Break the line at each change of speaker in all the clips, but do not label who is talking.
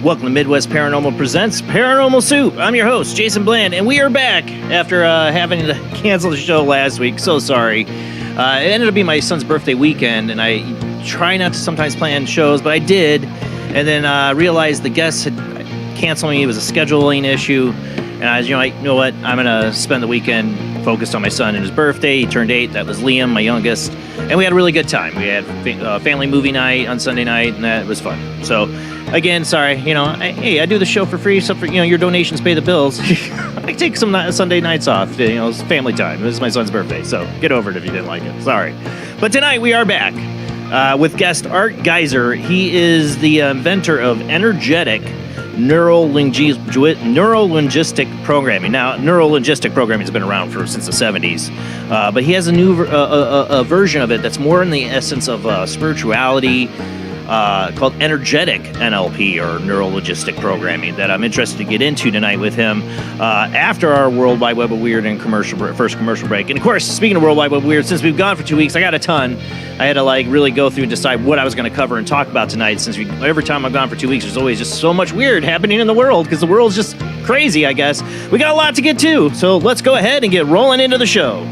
Welcome to Midwest Paranormal Presents Paranormal Soup. I'm your host, Jason Bland, and we are back after having to cancel the show last week. So sorry. It ended up being my son's birthday weekend, and I try not to sometimes plan shows, but I did. And then realized the guests had canceled me. It was a scheduling issue. And I was, you know what? I'm going to spend the weekend focused on my son and his birthday. He turned 8. That was Liam, my youngest. And we had a really good time. We had family movie night on Sunday night, and that was fun. So, again, sorry. I do the show for free, so for your donations pay the bills. I take some Sunday nights off. It's family time. This is my son's birthday, so get over it if you didn't like it. Sorry. But tonight we are back with guest Art Geiser. He is the inventor of energetic neuro-linguistic programming. Now, neuro-linguistic programming has been around since the 70s, but he has a new version of it that's more in the essence of spirituality, called energetic NLP, or neuro-linguistic programming, that I'm interested to get into tonight with him after our World Wide Web of Weird and first commercial break. And of course, speaking of World Wide Web of Weird, since we've gone for 2 weeks, I got a ton. I had to really go through and decide what I was going to cover and talk about tonight, since every time I've gone for 2 weeks, there's always just so much weird happening in the world, because the world's just crazy, I guess. We got a lot to get to, so let's go ahead and get rolling into the show.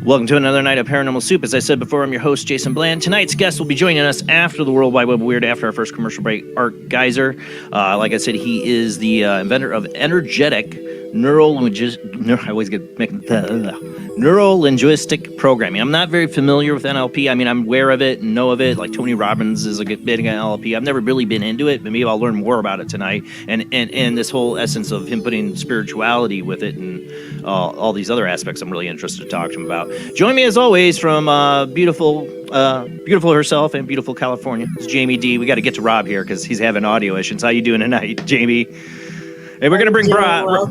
Welcome to another night of Paranormal Soup. As I said before, I'm your host, Jason Bland. Tonight's guest will be joining us after the World Wide Web of Weird, after our first commercial break, Art Geiser. Like I said, he is the inventor of energetic neuro-linguistic programming. I'm not very familiar with NLP. I mean, I'm aware of it and know of it. Like Tony Robbins is a good bit of NLP. I've never really been into it, but maybe I'll learn more about it tonight. And this whole essence of him putting spirituality with it and all these other aspects, I'm really interested to talk to him about. Join me as always from beautiful herself and beautiful California. It's Jamie D. We got to get to Rob here because he's having audio issues. How you doing tonight, Jamie? Hey, we're gonna bring Rob.
Well,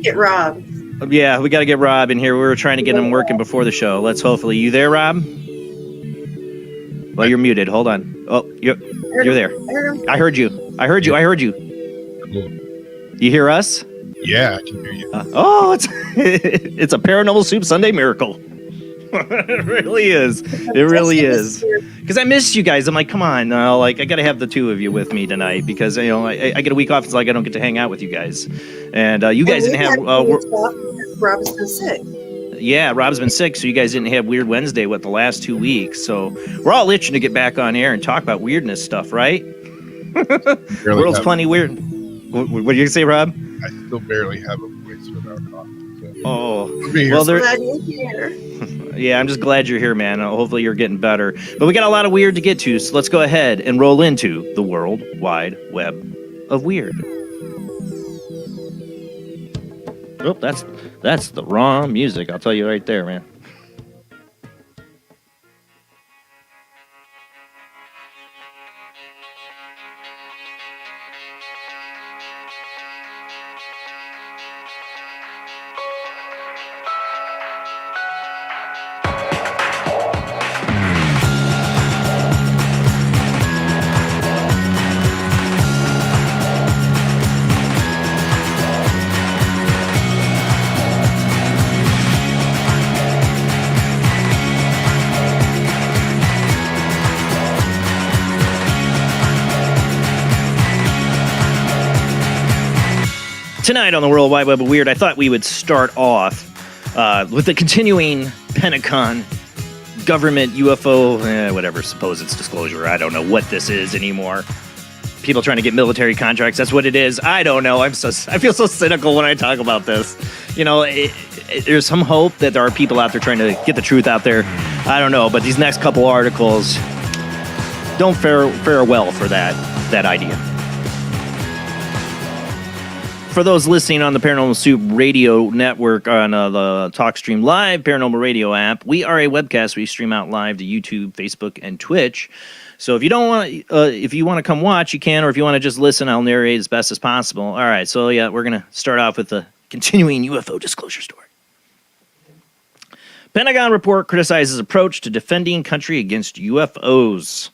get Rob.
Yeah, we got to get Rob in here. We were trying to get him working before the show. Let's hopefully. You there, Rob? Well, you're muted. Hold on. Oh, you're there. I heard you. You hear us?
Yeah, I can hear you.
It's a Paranormal Soup Sunday miracle. It really is. It really is. Because I missed you guys. I'm like, come on, I got to have the two of you with me tonight because I get a week off. It's like I don't get to hang out with you guys, and you guys didn't have.
Rob's been sick.
Yeah, Rob's been sick, so you guys didn't have Weird Wednesday the last 2 weeks. So we're all itching to get back on air and talk about weirdness stuff, right? The world's plenty weird. What do you say, Rob?
I still barely have a voice without coffee. So.
Oh,
well, glad you're here.
Yeah, I'm just glad you're here, man. Hopefully you're getting better. But we got a lot of weird to get to, so let's go ahead and roll into the World Wide Web of Weird. Oh, that's the wrong music. I'll tell you right there, man. Tonight on the World Wide Web of Weird, I thought we would start off with the continuing Pentagon government UFO, whatever, suppose it's disclosure. I don't know what this is anymore. People trying to get military contracts, that's what it is. I don't know. I feel so cynical when I talk about this. You know, there's some hope that there are people out there trying to get the truth out there. I don't know, but these next couple articles don't fare well for that idea. For those listening on the Paranormal Soup radio network on the Talkstream Live Paranormal Radio app, we are a webcast. We stream out live to YouTube, Facebook, and Twitch. So if you don't want, if you want to come watch, you can, or if you want to just listen, I'll narrate as best as possible. All right, so yeah, we're gonna start off with the continuing UFO disclosure story. Pentagon report criticizes approach to defending country against UFOs.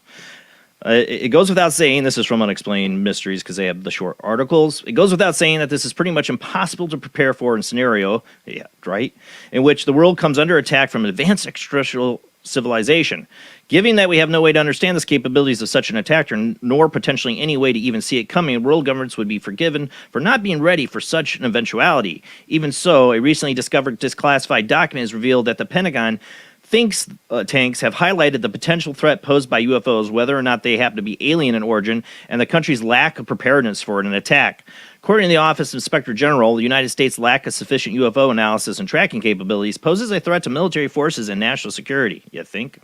It goes without saying, this is from Unexplained Mysteries because they have the short articles. It goes without saying that this is pretty much impossible to prepare for in a scenario, yeah, right, in which the world comes under attack from an advanced extraterrestrial civilization. Given that we have no way to understand the capabilities of such an attack, nor potentially any way to even see it coming, world governments would be forgiven for not being ready for such an eventuality. Even so, a recently discovered declassified document has revealed that the Pentagon thinks tanks have highlighted the potential threat posed by UFOs, whether or not they happen to be alien in origin, and the country's lack of preparedness for an attack. According to the Office of Inspector General, the United States' lack of sufficient UFO analysis and tracking capabilities poses a threat to military forces and national security, you think?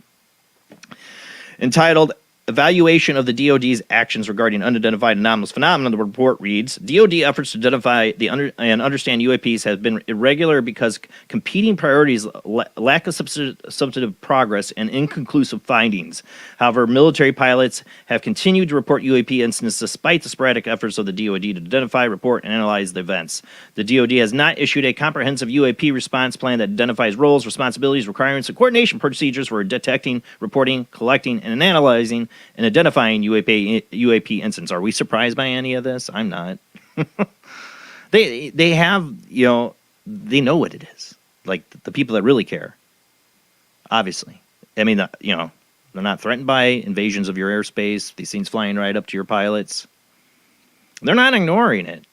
Entitled Evaluation of the DoD's Actions Regarding Unidentified Anomalous Phenomena, the report reads, DoD efforts to identify and understand UAPs have been irregular because competing priorities, lack of substantive progress, and inconclusive findings. However, military pilots have continued to report UAP incidents despite the sporadic efforts of the DoD to identify, report, and analyze the events. The DoD has not issued a comprehensive UAP response plan that identifies roles, responsibilities, requirements, and coordination procedures for detecting, reporting, collecting, and analyzing and identifying UAP incidents. Are we surprised by any of this? I'm not. They have, you know, they know what it is. Like the people that really care. Obviously. I mean, you know, they're not threatened by invasions of your airspace, these things flying right up to your pilots. They're not ignoring it.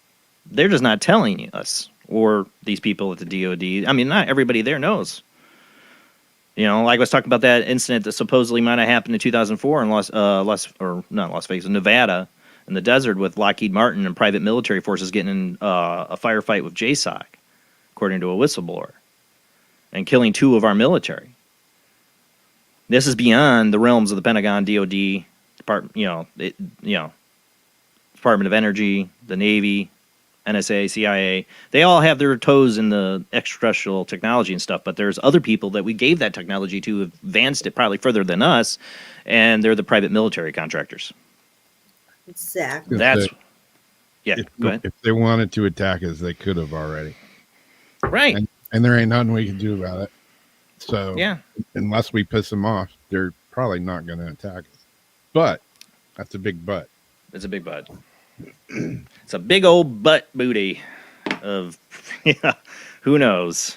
They're just not telling us or these people at the DoD. I mean, not everybody there knows. You know, like I was talking about that incident that supposedly might have happened in 2004 in Las Vegas, Nevada, in the desert with Lockheed Martin and private military forces getting in a firefight with JSOC, according to a whistleblower, and killing 2 of our military. This is beyond the realms of the Pentagon, DoD, Department of Energy, the Navy, NSA, CIA. They all have their toes in the extraterrestrial technology and stuff, but there's other people that we gave that technology to who have advanced it probably further than us, and they're the private military contractors.
Exactly.
That's go ahead.
If they wanted to attack us, they could have already.
Right.
And there ain't nothing we can do about it. So
yeah,
unless we piss them off, they're probably not going to attack us. But that's a big but.
It's a big but. It's a big old butt booty of, yeah, who knows?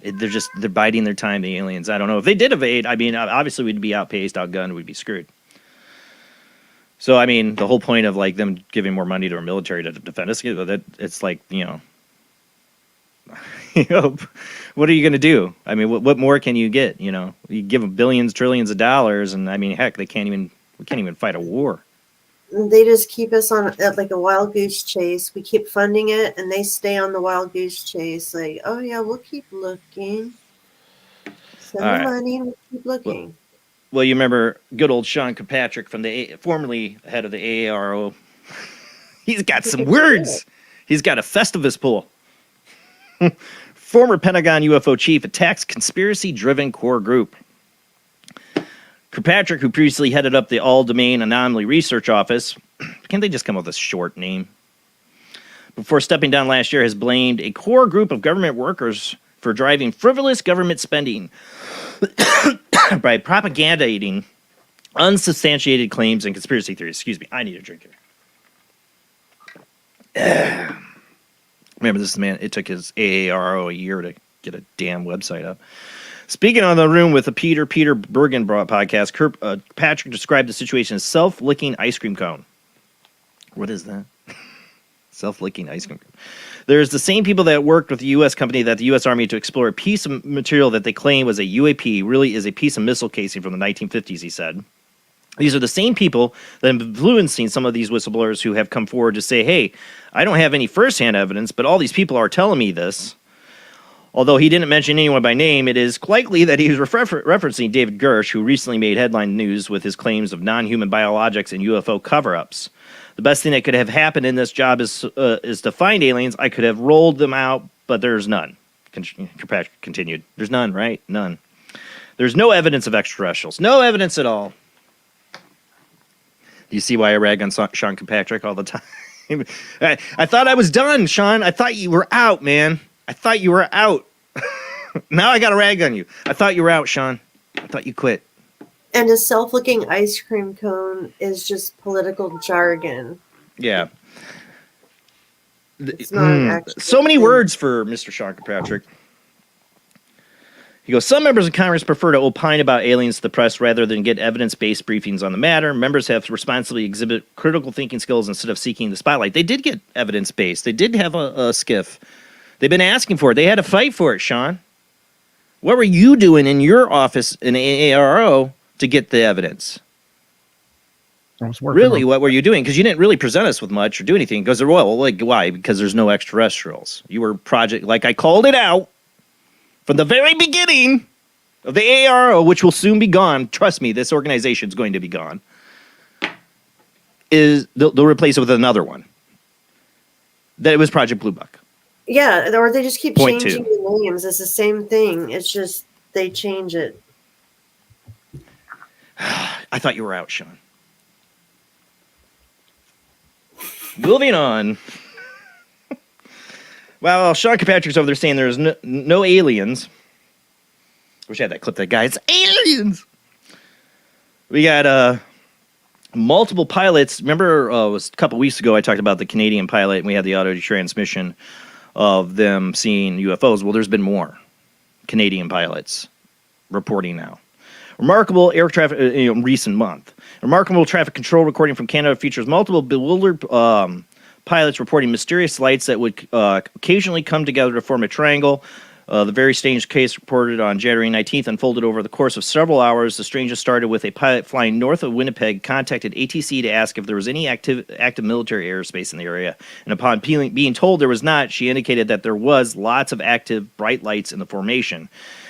They're biding their time, the aliens. I don't know. If they did evade, I mean, obviously we'd be outpaced, outgunned, we'd be screwed. So, I mean, the whole point of, like, them giving more money to our military to defend us, it's like, you know, what are you going to do? I mean, what more can you get? You know, you give them billions, trillions of dollars, and I mean, heck, we can't even fight a war.
They just keep us on like a wild goose chase. We keep funding it, and they stay on the wild goose chase. Like, oh yeah, we'll keep looking. Send the money, and we'll keep looking.
Well, you remember good old Sean Kirkpatrick from formerly head of the AARO. He's got some words. He's got a Festivus pull. Former Pentagon UFO chief attacks conspiracy-driven core group. Kirkpatrick, who previously headed up the All-Domain Anomaly Research Office, can't they just come up with a short name? Before stepping down last year, has blamed a core group of government workers for driving frivolous government spending by propagating unsubstantiated claims and conspiracy theories. Excuse me, I need a drink here. Remember, this man, it took his AARO a year to get a damn website up. Speaking on the room with the Peter Bergen podcast, Patrick described the situation as self-licking ice cream cone. What is that? Self-licking ice cream cone. There's the same people that worked with the U.S. company that the U.S. Army to explore a piece of material that they claim was a UAP, really is a piece of missile casing from the 1950s, he said. These are the same people that have influencing some of these whistleblowers who have come forward to say, hey, I don't have any firsthand evidence, but all these people are telling me this. Although he didn't mention anyone by name, it is likely that he was referencing David Gersh, who recently made headline news with his claims of non-human biologics and UFO cover-ups. The best thing that could have happened in this job is to find aliens. I could have rolled them out, but there's none. Kirkpatrick continued. There's none, right? None. There's no evidence of extraterrestrials. No evidence at all. Do you see why I rag on Sean Kirkpatrick all the time? I thought I was done, Sean. I thought you were out, man. I thought you were out. Now I got a rag on you. I thought you were out, Sean. I thought you quit.
And a self-licking ice cream cone is just political jargon.
Yeah.
It's not an actual
so many
thing.
words for Mr. Sean Kirkpatrick. He goes, some members of Congress prefer to opine about aliens to the press rather than get evidence-based briefings on the matter. Members have to responsibly exhibit critical thinking skills instead of seeking the spotlight. They did get evidence-based. They did have a skiff. They've been asking for it. They had to fight for it, Sean. What were you doing in your office in AARO to get the evidence?
I was working
Really,
on-
what were you doing? Because you didn't really present us with much or do anything. Because, well, like, why? Because there's no extraterrestrials. You were like I called it out from the very beginning of the AARO, which will soon be gone. Trust me, this organization is going to be gone. They'll replace it with another one. That it was Project Blue Book.
Yeah, or they just keep
Point
changing the names. It's the same thing. It's just they change it.
I thought you were out, Sean. Moving on. Well, Sean Kirkpatrick's over there saying there's no aliens. Wish I had that clip. That guy. It's aliens. We got multiple pilots. Remember, it was a couple weeks ago I talked about the Canadian pilot, and we had the audio transmission of them seeing UFOs. Well, there's been more Canadian pilots reporting now. Remarkable air traffic, recent month. Remarkable traffic control recording from Canada features multiple bewildered pilots reporting mysterious lights that would occasionally come together to form a triangle. The very strange case reported on January 19th unfolded over the course of several hours. The strangest started with a pilot flying north of Winnipeg contacted ATC to ask if there was any active military airspace in the area. And upon being told there was not, she indicated that there was lots of active bright lights in the formation.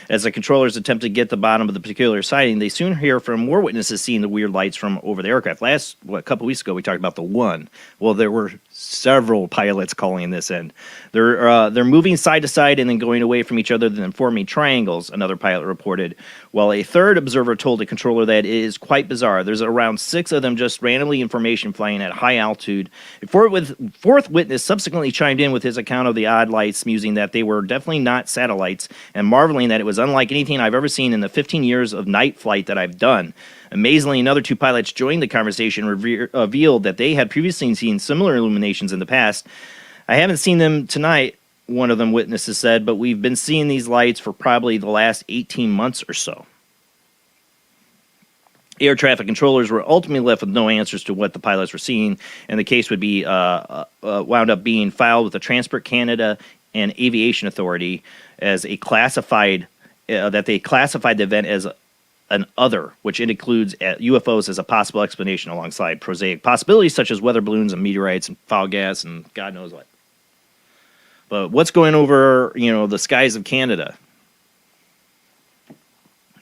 As the controllers attempt to get the bottom of the particular sighting, they soon hear from more witnesses seeing the weird lights from over the aircraft. A couple weeks ago, we talked about the one. Well, there were several pilots calling this in. They're moving side to side and then going away from each other, then forming triangles, another pilot reported. While a third observer told the controller that it is quite bizarre. There's around 6 of them just randomly in formation flying at high altitude. A fourth witness subsequently chimed in with his account of the odd lights, musing that they were definitely not satellites and marveling that it was unlike anything I've ever seen in the 15 years of night flight that I've done. Amazingly, another 2 pilots joined the conversation and revealed that they had previously seen similar illuminations in the past. I haven't seen them tonight, one of them witnesses said, but we've been seeing these lights for probably the last 18 months or so. Air traffic controllers were ultimately left with no answers to what the pilots were seeing, and the case would be wound up being filed with the Transport Canada and Aviation Authority as a classified, that they classified the event as an other, which includes UFOs as a possible explanation alongside prosaic possibilities such as weather balloons and meteorites and foul gas and God knows what. But what's going over, the skies of Canada?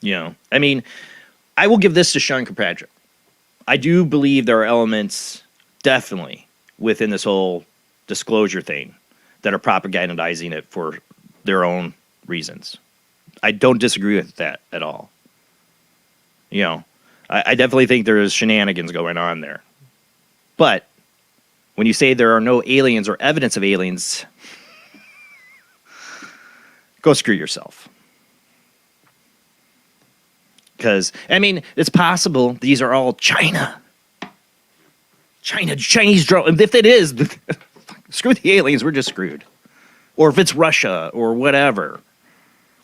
I mean, I will give this to Sean Kirkpatrick. I do believe there are elements definitely within this whole disclosure thing that are propagandizing it for their own reasons. I don't disagree with that at all. You know, I definitely think there is shenanigans going on there. But when you say there are no aliens or evidence of aliens, go screw yourself. Because, I mean, it's possible these are all Chinese drone. If it is, screw the aliens, we're just screwed. Or if it's Russia or whatever.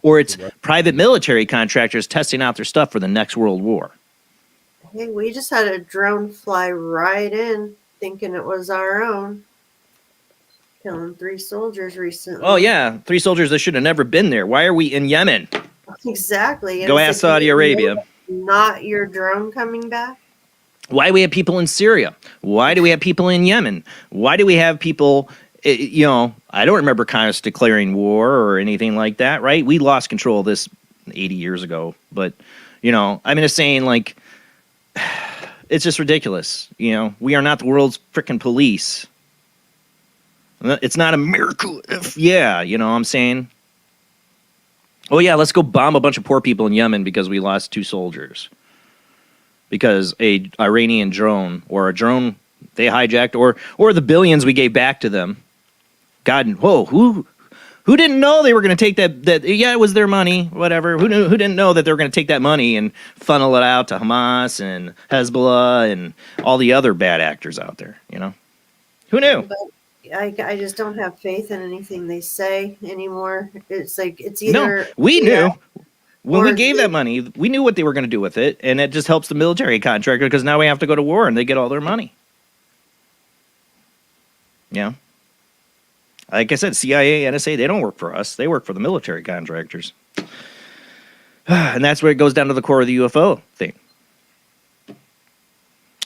Or it's private military contractors testing out their stuff for the next world war.
Hey, we just had a drone fly right in, thinking it was our own. Killing 3 soldiers recently.
Oh, yeah. 3 soldiers that should have never been there. Why are we in Yemen?
Exactly.
Go ask Saudi Arabia.
Not your drone coming back?
Why do we have people in Syria? Why do we have people in Yemen? Why do we have people, you know, I don't remember Congress declaring war or anything like that, right? We lost control of this 80 years ago. But, you know, I'm just saying, like, it's just ridiculous. You know, we are not the world's frickin' police. It's not America. Yeah, you know what I'm saying? Oh, yeah, let's go bomb a bunch of poor people in Yemen because we lost 2 soldiers. Because a Iranian drone or a drone they hijacked or the billions we gave back to them. God, whoa, who didn't know they were going to take that? Yeah, it was their money, whatever. Who didn't know that they were going to take that money and funnel it out to Hamas and Hezbollah and all the other bad actors out there, you know? Who knew?
But I just don't have faith in anything they say anymore. It's like it's either...
No, we knew. When we gave
they-
that money, we knew what they were going to do with it, and it just helps the military contractor because now we have to go to war and they get all their money. Yeah. Like I said, CIA, NSA, they don't work for us. They work for the military contractors. And that's where it goes down to the core of the UFO thing.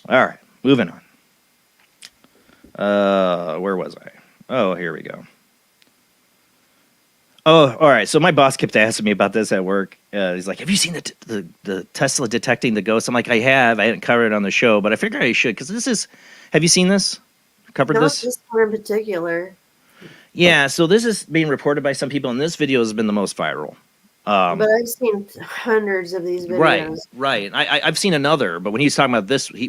All right, moving on. Where was I? Oh, here we go. Oh, all right. So my boss kept asking me about this at work. He's like, "Have you seen the Tesla detecting the ghosts?" I'm like, "I have. I hadn't covered it on the show, but I figured I should because this is. Have you seen this? Covered
Not
this?
this one in particular.
Yeah. So this is being reported by some people, and this video has been the most viral.
But I've seen hundreds of these videos.
Right. I've seen another, but when he's talking about this, he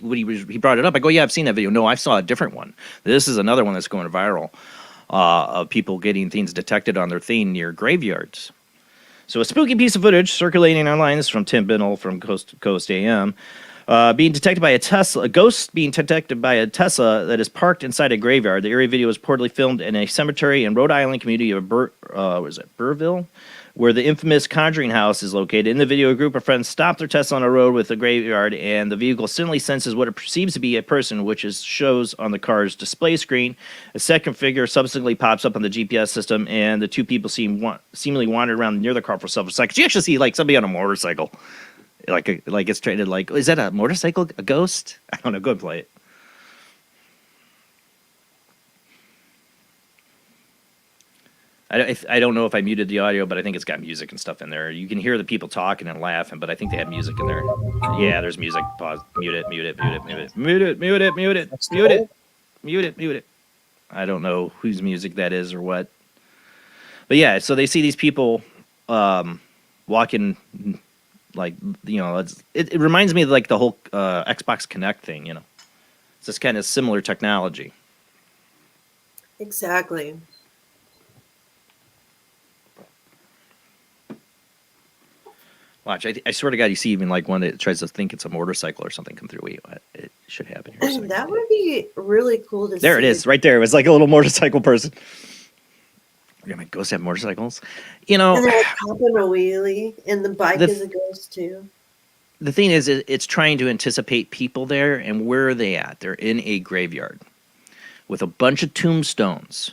brought it up. I go, "Yeah, I've seen that video." No, I saw a different one. This is another one that's going viral. Of people getting things detected on their thing near graveyards. So a spooky piece of footage circulating online. This is from Tim Binnell from Coast to Coast AM. Being detected by a ghost being detected by a Tesla that is parked inside a graveyard. The area video was reportedly filmed in a cemetery in Rhode Island community of Burville, where the infamous Conjuring House is located. In the video, a group of friends stop their Tesla on a road with a graveyard, and the vehicle suddenly senses what it perceives to be a person, which shows on the car's display screen. A second figure subsequently pops up on the GPS system, and the 2 people seemingly wandered around near the car for several seconds. You actually see like somebody on a motorcycle, like it's traded. Like, is that a motorcycle? A ghost? I don't know. Go and play it. I don't know if I muted the audio, but I think it's got music and stuff in there. You can hear the people talking and laughing, but I think they have music in there. Yeah, there's music. Pause. Mute it. I don't know whose music that is or what. But yeah, so they see these people walking, like, you know, it reminds me of like the whole Xbox Connect thing, you know. It's this kind of similar technology.
Exactly.
Watch, I swear to God, you see even like one that tries to think it's a motorcycle or something come through. Wait, what? It should happen here.
And that would be really cool to see.
There it is, right there. It was like a little motorcycle person. Yeah, my ghosts have motorcycles. You know,
And they're like popping a wheelie, and the bike is a ghost too.
The thing is, it's trying to anticipate people there, and where are they at? They're in a graveyard with a bunch of tombstones.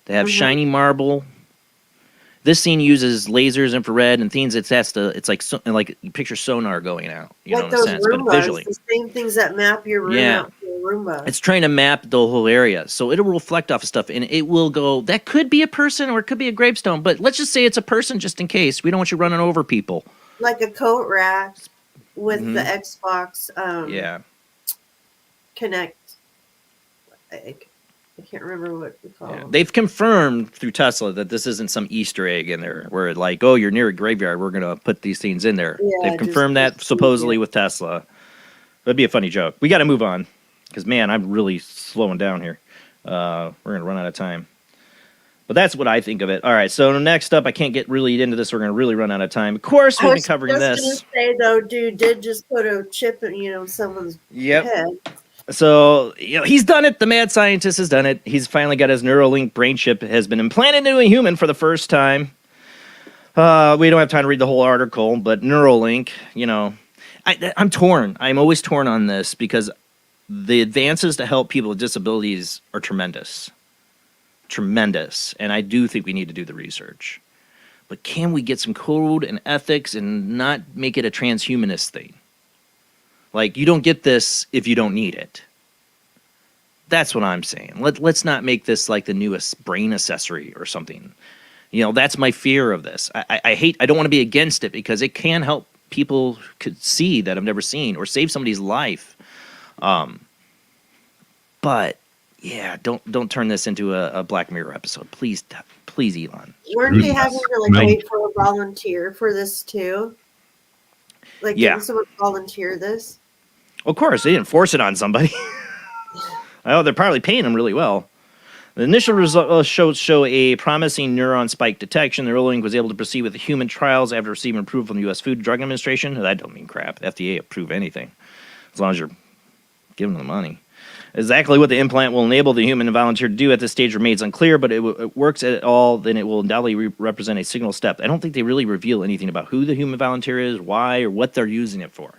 They have shiny marble. This scene uses lasers, infrared, and things. It's like you picture sonar going out, you
like
know, in
those
a sense,
Roombas,
but visually.
the same things that map your room out to a Roomba.
It's trying to map the whole area, so it'll reflect off of stuff, and it will go. That could be a person, or it could be a gravestone, but let's just say it's a person, just in case. We don't want you running over people.
Like a coat rack with the Xbox. Connect. I can't remember what we call them.
They've confirmed through Tesla that this isn't some Easter egg in there where like, oh, you're near a graveyard, we're going to put these things in there.
Yeah,
They've confirmed that supposedly with Tesla. That'd be a funny joke. We got to move on because, man, I'm really slowing down here. We're going to run out of time. But that's what I think of it. All right, so next up, I can't get really into this. We're going to really run out of time. Of course, we've been covering this.
I was just going to say, though, dude did just put a chip in, someone's head.
So, he's done it. The mad scientist has done it. He's finally got his Neuralink brain chip has been implanted into a human for the first time. We don't have time to read the whole article, but Neuralink, I'm torn. I'm always torn on this because the advances to help people with disabilities are tremendous. Tremendous. And I do think we need to do the research. But can we get some code and ethics and not make it a transhumanist thing? Like, you don't get this if you don't need it. That's what I'm saying. Let's not make this like the newest brain accessory or something. That's my fear of this. I don't want to be against it because it can help people could see that I've never seen or save somebody's life. But yeah, don't turn this into a Black Mirror episode, please, Elon.
Weren't they having to wait for a volunteer for this too? Didn't someone volunteer this?
Of course, they didn't force it on somebody. They're probably paying them really well. The initial results show a promising neuron spike detection. The Neuralink was able to proceed with the human trials after receiving approval from the U.S. Food and Drug Administration. That don't mean crap. FDA approve anything as long as you're giving them the money. Exactly what the implant will enable the human volunteer to do at this stage remains unclear, but it works at all, then it will undoubtedly represent a signal step. I don't think they really reveal anything about who the human volunteer is, why, or what they're using it for.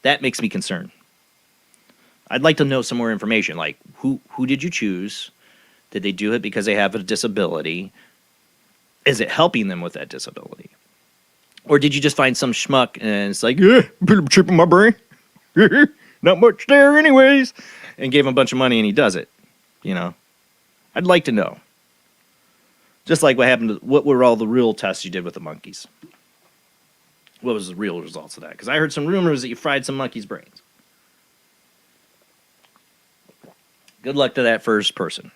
That makes me concerned. I'd like to know some more information, like who did you choose? Did they do it because they have a disability? Is it helping them with that disability? Or did you just find some schmuck and it's like, put a chip in my brain? Not much there anyways. And gave him a bunch of money and he does it. I'd like to know. Just like what were all the real tests you did with the monkeys? What was the real results of that? Because I heard some rumors that you fried some monkeys' brains. Good luck to that first person.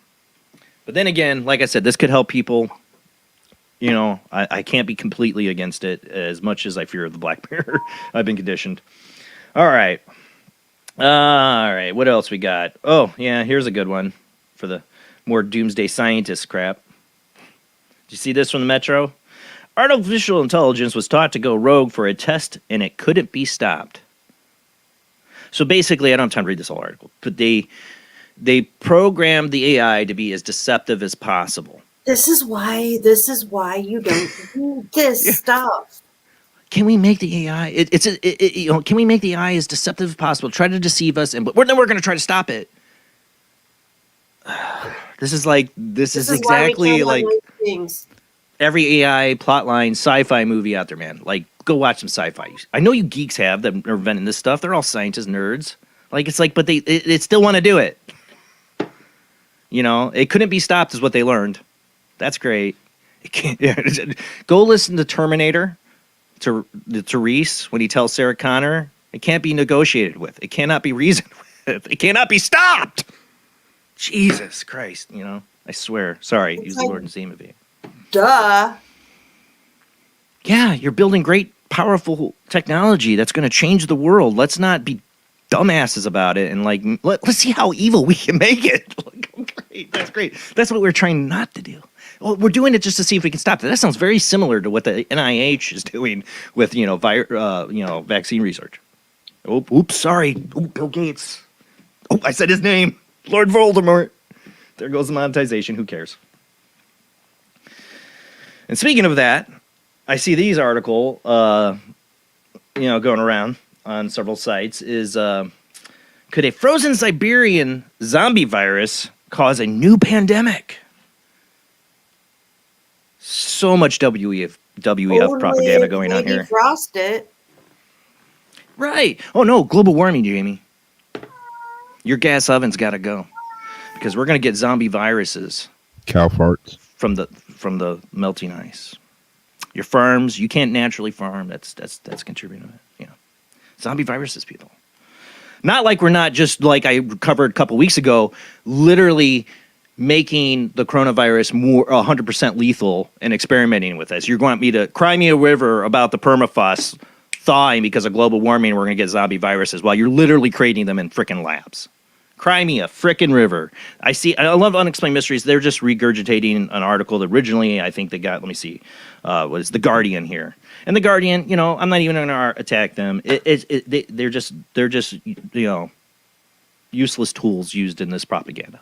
But then again, like I said, this could help people. I can't be completely against it as much as I fear the Black Mirror. I've been conditioned. All right. What else we got? Oh, yeah, here's a good one for the more doomsday scientist crap. Did you see this from the Metro? Artificial intelligence was taught to go rogue for a test, and it couldn't be stopped. So basically, I don't have time to read this whole article, but they programmed the AI to be as deceptive as possible.
This is why you don't do this stuff.
Can we make the AI? Can we make the AI as deceptive as possible? Try to deceive us, then we're going to try to stop it. This is exactly like every AI plotline sci-fi movie out there, man. Like, go watch some sci-fi. I know you geeks that are inventing this stuff. They're all scientists, nerds. But they still want to do it. It couldn't be stopped, is what they learned. That's great. It can't. Go listen to Terminator. To Reese when he tells Sarah Connor, it can't be negotiated with. It cannot be reasoned with. It cannot be stopped. Jesus Christ, I swear. Sorry, use the Lord and Zima V.
Duh.
Yeah, you're building great, powerful technology that's going to change the world. Let's not be dumbasses about it and let's see how evil we can make it. Great, that's great. That's what we're trying not to do. Well, we're doing it just to see if we can stop it. That sounds very similar to what the NIH is doing with vaccine research. Oh, oops, sorry. Oh, Bill Gates. Oh, I said his name. Lord Voldemort. There goes the monetization. Who cares? And speaking of that, I see these article, going around on several sites. Is could a frozen Siberian zombie virus cause a new pandemic? So much WEF propaganda going on here.
Frost it.
Right. Oh, no. Global warming, Jamie. Your gas oven's got to go. Because we're going to get zombie viruses.
Cow farts.
From the melting ice. Your farms, you can't naturally farm. That's contributing to it. Zombie viruses, people. Not like we're not just like I covered a couple weeks ago, literally making the coronavirus more 100% lethal and experimenting with this. You're going to me to cry me a river about the permafrost thawing because of global warming. We're going to get zombie viruses while you're literally creating them in frickin' labs. Cry me a frickin' river. I love Unexplained Mysteries. They're just regurgitating an article that originally I think they got, let me see, was The Guardian here. And The Guardian, you know, I'm not even going to attack them. They're just, you know, useless tools used in this propaganda.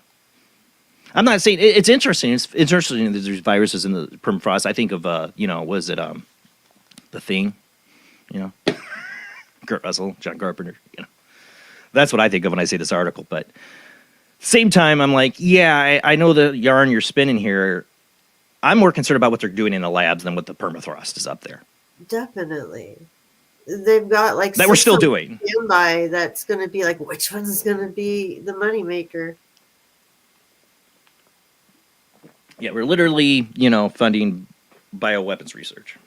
I'm not saying it's interesting. It's interesting that there's viruses in the permafrost. I think of, you know, was it The Thing? You know, Kurt Russell, John Carpenter. You know, that's what I think of when I say this article. But same time, I'm like, yeah, I know the yarn you're spinning here. I'm more concerned about what they're doing in the labs than what the permafrost is up there.
Definitely. They've got like
that we're still doing.
Standby that's going to be like, which one's going to be the moneymaker?
Yeah, we're literally, you know, funding bioweapons research.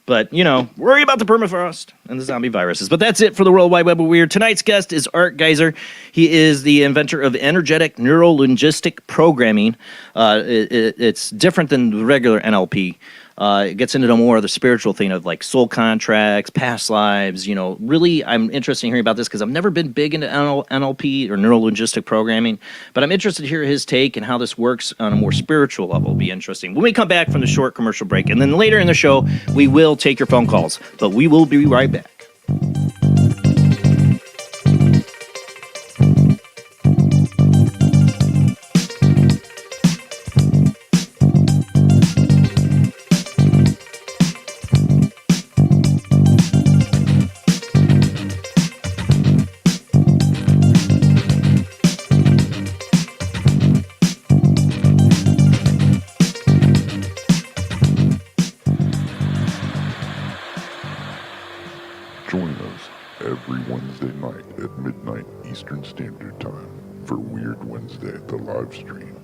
But, you know, worry about the permafrost and the zombie viruses. But that's it for the World Wide Web of Weird. Tonight's guest is Art Geiser. He is the inventor of energetic neuro-linguistic programming. It's different than the regular NLP. It gets into more of the spiritual thing of like soul contracts, past lives. You know, really, I'm interested in hearing about this because I've never been big into NLP or neuro-linguistic programming. But I'm interested to hear his take and how this works on a more spiritual level. It'll be interesting. When we come back from the short commercial break, and then later in the show, we will take your phone calls. But we will be right back.
Join us every Wednesday night at midnight Eastern Standard Time for Weird Wednesday, the live stream,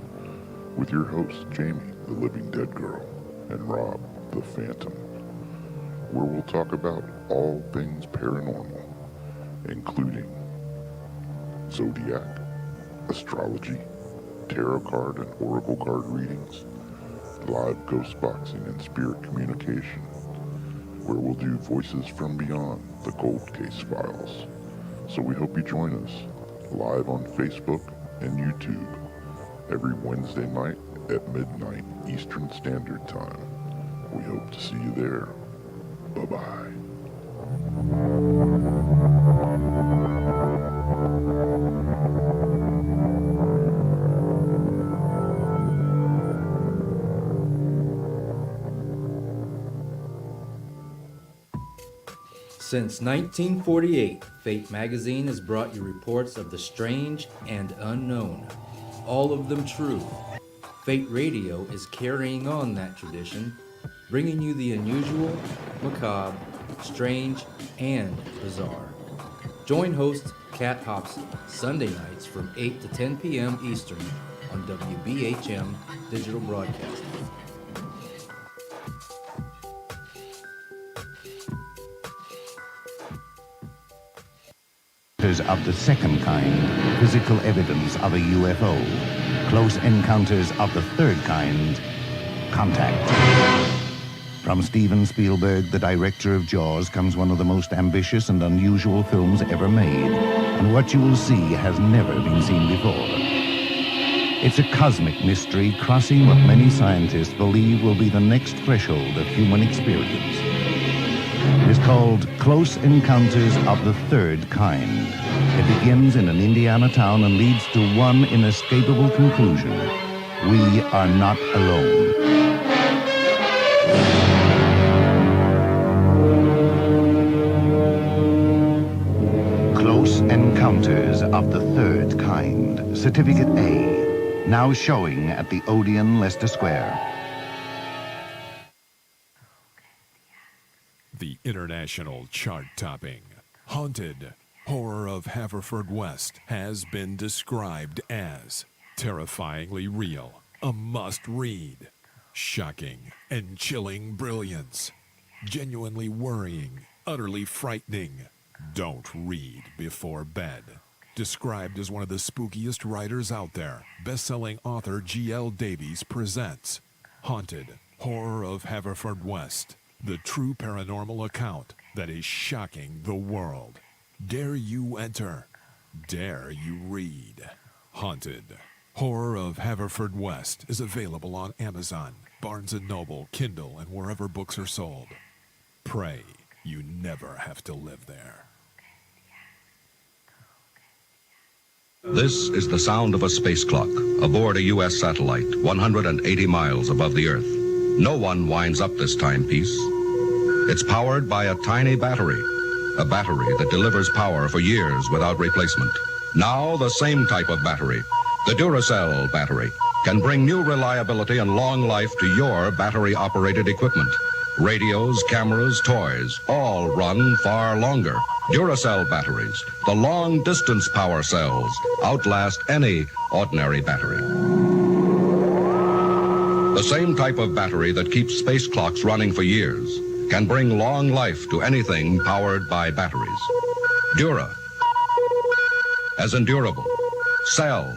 with your hosts Jamie, the Living Dead Girl, and Rob, the Phantom, where we'll talk about all things paranormal, including zodiac, astrology, tarot card and oracle card readings, live ghost boxing and spirit communication, where we'll do Voices from Beyond, the Cold Case Files. So we hope you join us live on Facebook and YouTube every Wednesday night at midnight Eastern Standard Time. We hope to see you there. Bye-bye.
Since 1948, Fate magazine has brought you reports of the strange and unknown, all of them true. Fate Radio is carrying on that tradition, bringing you the unusual, macabre, strange, and bizarre. Join host Kat Hobson Sunday nights from 8 to 10 p.m. Eastern on WBHM Digital Broadcasting.
Of the second kind, physical evidence of a UFO. Close encounters of the third kind, contact. From Steven Spielberg, the director of Jaws, comes one of the most ambitious and unusual films ever made. And what you will see has never been seen before. It's a cosmic mystery crossing what many scientists believe will be the next threshold of human experience. It is called Close Encounters of the Third Kind. It begins in an Indiana town and leads to one inescapable conclusion. We are not alone. Close Encounters of the Third Kind. Certificate A. Now showing at the Odeon, Leicester Square.
The international chart-topping, haunted horror of Haverfordwest has been described as terrifyingly real, a must-read, shocking and chilling brilliance, genuinely worrying, utterly frightening. Don't read before bed. Described as one of the spookiest writers out there, best-selling author G.L. Davies presents Haunted, Horror of Haverfordwest, the true paranormal account that is shocking the world. Dare you enter? Dare you read? Haunted, Horror of Haverfordwest is available on Amazon, Barnes & Noble, Kindle, and wherever books are sold. Pray you never have to live there.
This is the sound of a space clock aboard a U.S. satellite 180 miles above the Earth. No one winds up this timepiece. It's powered by a tiny battery, a battery that delivers power for years without replacement. Now the same type of battery, the Duracell battery, can bring new reliability and long life to your battery-operated equipment. Radios, cameras, toys, all run far longer. Duracell batteries, the long-distance power cells, outlast any ordinary battery. The same type of battery that keeps space clocks running for years can bring long life to anything powered by batteries. Dura, as in durable. Cell,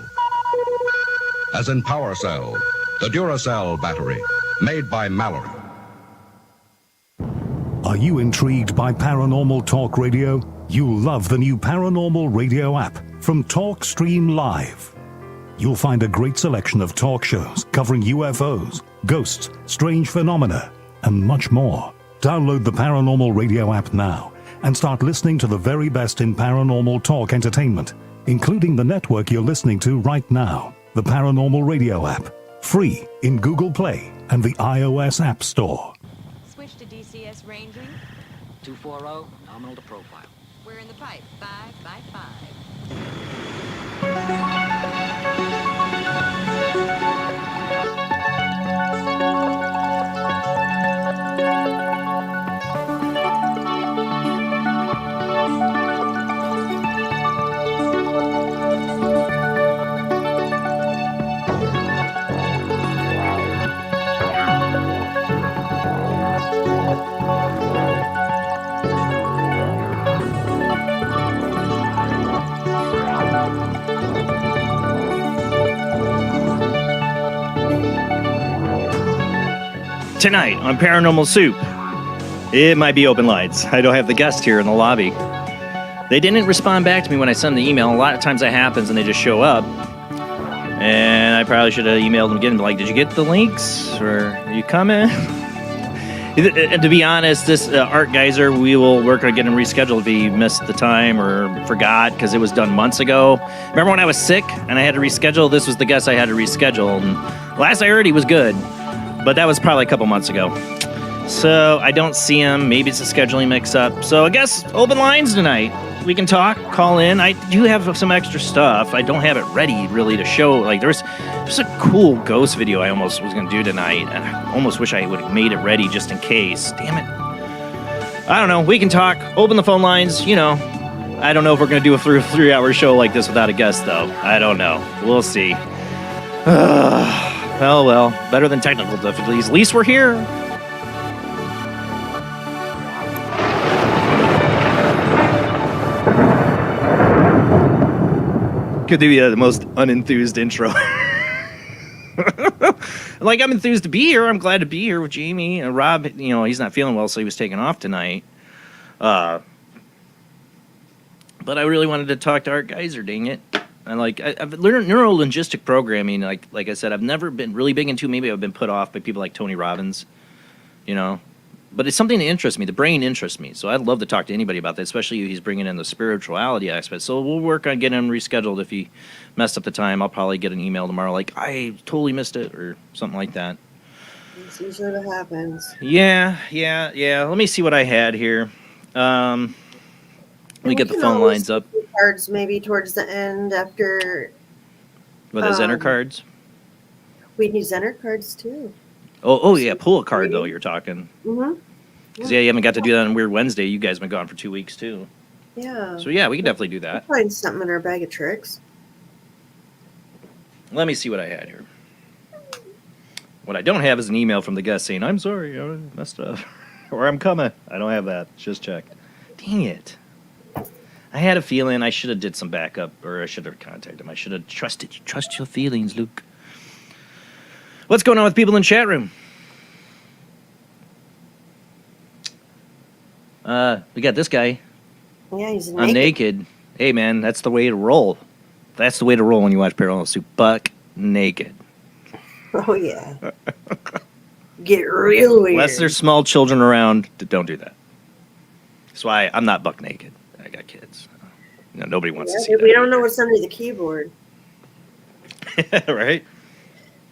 as in power cell. The Duracell battery, made by Mallory.
Are you intrigued by Paranormal Talk Radio? You'll love the new Paranormal Radio app from Talkstream Live. You'll find a great selection of talk shows covering UFOs, ghosts, strange phenomena, and much more. Download the Paranormal Radio app now and start listening to the very best in paranormal talk entertainment, including the network you're listening to right now, the Paranormal Radio app, free in Google Play and the iOS App Store.
Switch to DCS ranging.
240, nominal to profile.
We're in the pipe. 5 by 5.
Tonight on Paranormal Soup, it might be open lights. I don't have the guest here in the lobby. They didn't respond back to me when I sent the email. A lot of times that happens and they just show up. And I probably should have emailed them again, like, did you get the links? Or are you coming? And to be honest, this Art Geyser, we will work on getting him rescheduled if he missed the time or forgot, because it was done months ago. Remember when I was sick and I had to reschedule? This was the guest I had to reschedule. And last I heard, he was good. But that was probably a couple months ago. So I don't see him. Maybe it's a scheduling mix-up. So I guess open lines tonight. We can talk, call in. I do have some extra stuff. I don't have it ready, really, to show. Like, there's a cool ghost video I almost was going to do tonight. And I almost wish I would have made it ready just in case. Damn it. I don't know. We can talk. Open the phone lines. You know, I don't know if we're going to do a three-hour show like this without a guest, though. I don't know. We'll see. Well, better than technical difficulties. At least we're here. Could be the most unenthused intro. Like, I'm enthused to be here. I'm glad to be here with Jamie. And Rob, you know, he's not feeling well, so he was taking off tonight. But I really wanted to talk to Art Geyser, dang it. And I've learned neuro-linguistic programming. Like I said, I've never been really big into. Maybe I've been put off by people like Tony Robbins, you know. But it's something that interests me. The brain interests me. So I'd love to talk to anybody about that, especially he's bringing in the spirituality aspect. So we'll work on getting him rescheduled. If he messed up the time, I'll probably get an email tomorrow like, I totally missed it or something like that.
It's usually what happens.
Yeah. Let me see what I had here. Let me get the phone lines up.
Cards maybe towards the end after.
What, the Zener cards?
We need Zener cards too.
Oh yeah, pull a card though. You're talking.
Mm-hmm.
Because you haven't got to do that on Weird Wednesday. You guys have been gone for 2 weeks too.
Yeah.
So yeah, we can definitely do that.
We'll find something in our bag of tricks.
Let me see what I had here. What I don't have is an email from the guest saying, I'm sorry, I messed up. Or I'm coming. I don't have that. Just checked. Dang it. I had a feeling I should have did some backup, or I should have contacted him. I should have trusted you. Trust your feelings, Luke. What's going on with people in chat room? We got this guy.
Yeah, he's naked.
I'm naked. Hey, man, that's the way to roll. That's the way to roll when you watch Paranormal Soup. Buck naked.
Oh, yeah. Get real weird.
Unless there's small children around, don't do that. That's why I'm not buck naked. I got kids. Nobody wants to see that.
We don't know what's under the keyboard.
Right?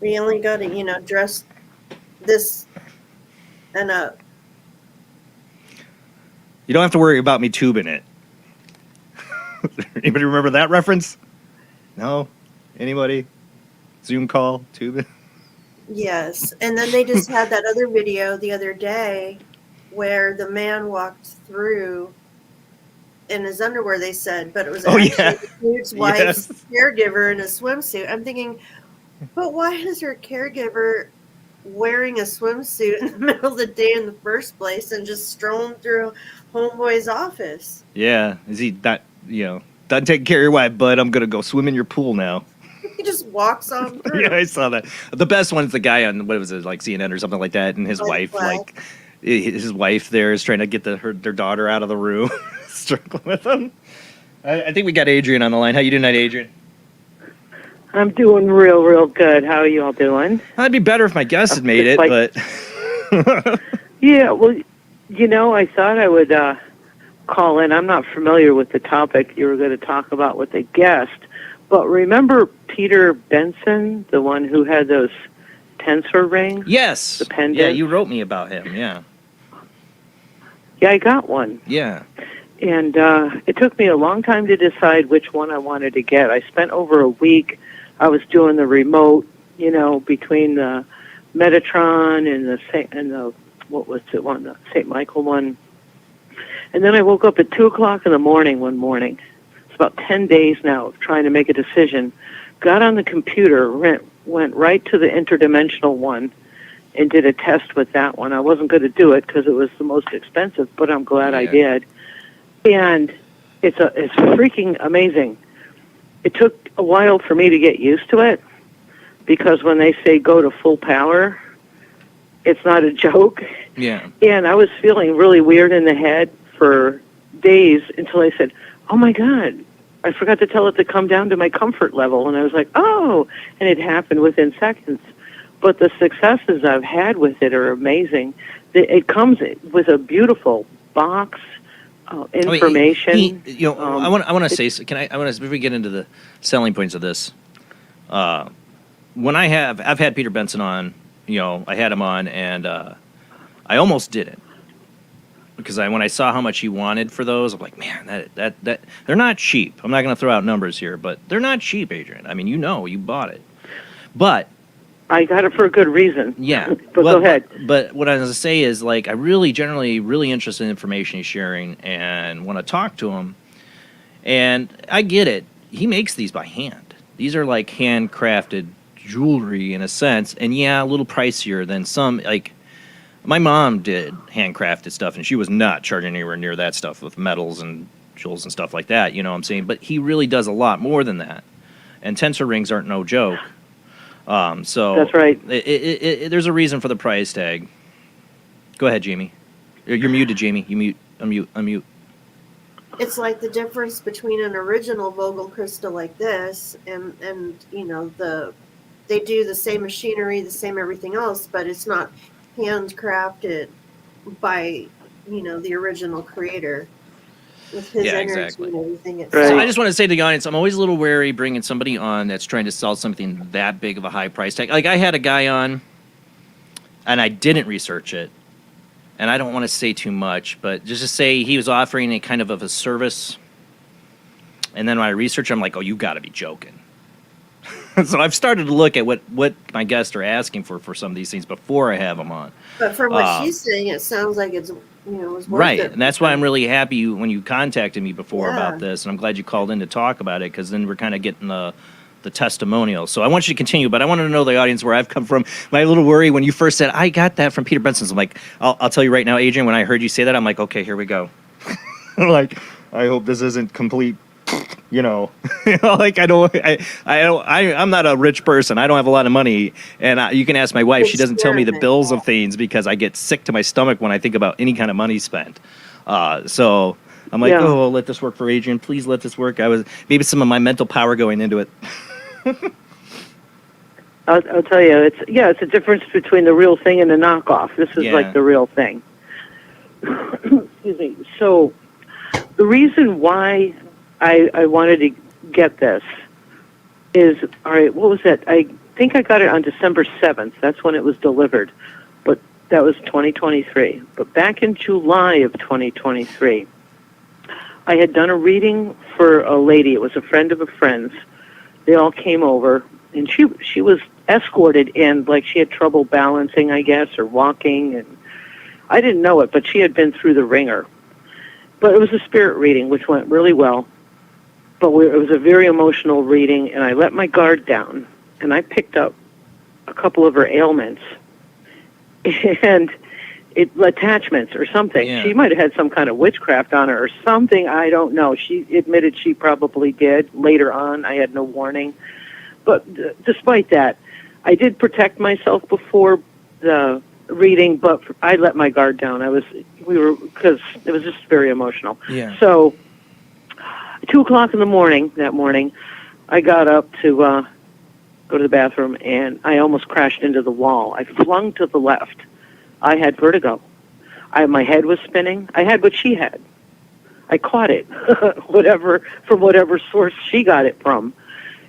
We only got to, dress this and up.
You don't have to worry about me tubing it. Anybody remember that reference? No? Anybody? Zoom call, tubing?
Yes. And then they just had that other video the other day where the man walked through in his underwear, they said, but it was actually the dude's wife's caregiver in a swimsuit. I'm thinking, but why is her caregiver wearing a swimsuit in the middle of the day in the first place and just strolling through homeboy's office?
Yeah. Is he not, done taking care of your wife, bud? I'm going to go swim in your pool now.
He just walks on through.
Yeah, I saw that. The best one is the guy on, what was it, like CNN or something like that, and his wife, his wife there is trying to get their daughter out of the room, struggling with him. I think we got Adrian on the line. How you doing tonight, Adrian?
I'm doing real good. How are you all doing?
I'd be better if my guest had made it, but...
Yeah, well, I thought I would call in. I'm not familiar with the topic you were going to talk about with the guest, but remember Peter Benson, the one who had those tensor rings?
Yes.
The pendant?
Yeah, you wrote me about him, yeah.
Yeah, I got one.
Yeah.
And it took me a long time to decide which one I wanted to get. I spent over a week. I was doing the remote, between the Metatron and the what was it one, the St. Michael one. And then I woke up at 2:00 in the morning one morning. It's about 10 days now of trying to make a decision. Got on the computer, went right to the interdimensional one, and did a test with that one. I wasn't going to do it because it was the most expensive, but I'm glad I did. And it's freaking amazing. It took a while for me to get used to it because when they say go to full power, it's not a joke.
Yeah.
And I was feeling really weird in the head for days until I said, oh my God, I forgot to tell it to come down to my comfort level. And I was like, oh, and it happened within seconds. But the successes I've had with it are amazing. It comes with a beautiful box, information.
I want to say, before we get into the selling points of this, when I've had Peter Benson on, I had him on, and I almost didn't. Because when I saw how much he wanted for those, I'm like, man, that they're not cheap. I'm not going to throw out numbers here, but they're not cheap, Adrian. I mean, you bought it. But
I got it for a good reason.
Yeah.
But go ahead.
But what I was going to say is, I generally really interested in the information he's sharing and want to talk to him. And I get it. He makes these by hand. These are like handcrafted jewelry in a sense. And yeah, a little pricier than some, my mom did handcrafted stuff, and she was not charging anywhere near that stuff with metals and jewels and stuff like that, you know what I'm saying? But he really does a lot more than that. And tensor rings aren't no joke. So
that's right.
There's a reason for the price tag. Go ahead, Jamie. You're muted, Jamie. Unmute.
It's like the difference between an original Vogel crystal like this and they do the same machinery, the same everything else, but it's not handcrafted by the original creator with his energy and everything.
So I just want to say to the audience, I'm always a little wary bringing somebody on that's trying to sell something that big of a high price tag. Like I had a guy on, and I didn't research it, and I don't want to say too much, but just to say he was offering a kind of a service, and then when I researched, I'm like, oh, you got to be joking. So I've started to look at what my guests are asking for some of these things before I have them on.
But from what she's saying, it sounds like it's worth
right,
it.
and that's why I'm really happy when you contacted me before about this, and I'm glad you called in to talk about it, because then we're kind of getting the testimonial. So I want you to continue, but I wanted to know the audience where I've come from. My little worry when you first said, I got that from Peter Benson. I'm like, I'll tell you right now, Adrian, when I heard you say that, I'm like, okay, here we go. I'm like, I hope this isn't complete. Like I'm not a rich person. I don't have a lot of money, and you can ask my wife. She doesn't tell me the bills of things because I get sick to my stomach when I think about any kind of money spent. So I'm like, oh, let this work for Adrian. Please let this work. Maybe some of my mental power going into it.
I'll tell you, it's a difference between the real thing and the knockoff. This is like the real thing. Excuse me. So the reason why I wanted to get this is, all right, what was it? I think I got it on December 7th. That's when it was delivered. But that was 2023. But back in July of 2023, I had done a reading for a lady. It was a friend of a friend's. They all came over, and she was escorted in, like she had trouble balancing, I guess, or walking. And I didn't know it, but she had been through the ringer. But it was a spirit reading, which went really well. But it was a very emotional reading, and I let my guard down, and I picked up a couple of her ailments and attachments or something. Yeah. She might have had some kind of witchcraft on her or something. I don't know. She admitted she probably did. Later on, I had no warning. But despite that, I did protect myself before the reading, but I let my guard down. Because it was just very emotional. Yeah. So 2 o'clock in the morning that morning, I got up to go to the bathroom, and I almost crashed into the wall. I flung to the left. I had vertigo. My head was spinning. I had what she had. I caught it, from whatever source she got it from.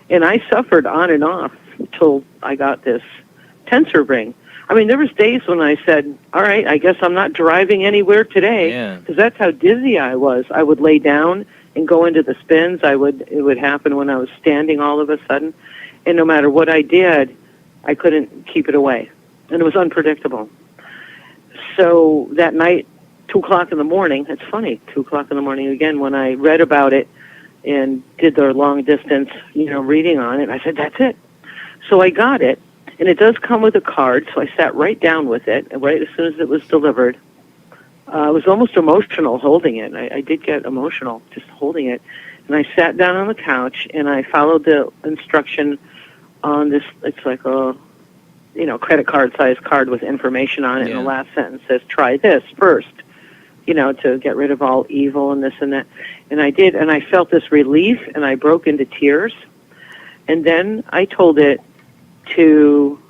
And I suffered on and off until I got this tensor ring. I mean, there was days when I said, all right, I guess I'm not driving anywhere today, because that's how dizzy I was. I would lay down and go into the spins. It would happen when I was standing all of a sudden. And no matter what I did, I couldn't keep it away. And it was unpredictable. So that night, 2 o'clock in the morning, it's funny, 2 o'clock in the morning again, when I read about it and did the long distance, reading on it, I said, that's it. So I got it, and it does come with a card, so I sat right down with it, and right as soon as it was delivered. I was almost emotional holding it. I did get emotional just holding it. And I sat down on the couch, and I followed the instruction on this. It's like a, credit card size card with information on it. And the last sentence says, try this first, to get rid of all evil and this and that. And I did, and I felt this relief, and I broke into tears. And then I told it to,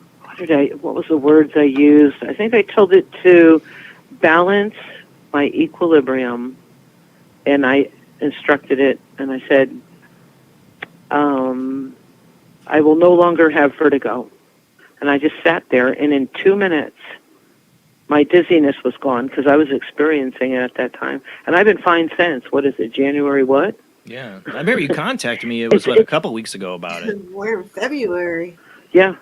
what was the words I used? I think I told it to balance my equilibrium, and I instructed it, and I said, I will no longer have vertigo. And I just sat there, and in 2 minutes, my dizziness was gone, because I was experiencing it at that time. And I've been fine since. What is it, January what?
Yeah. I remember you contacted me, it was a couple weeks ago about it.
We're in February.
Yeah.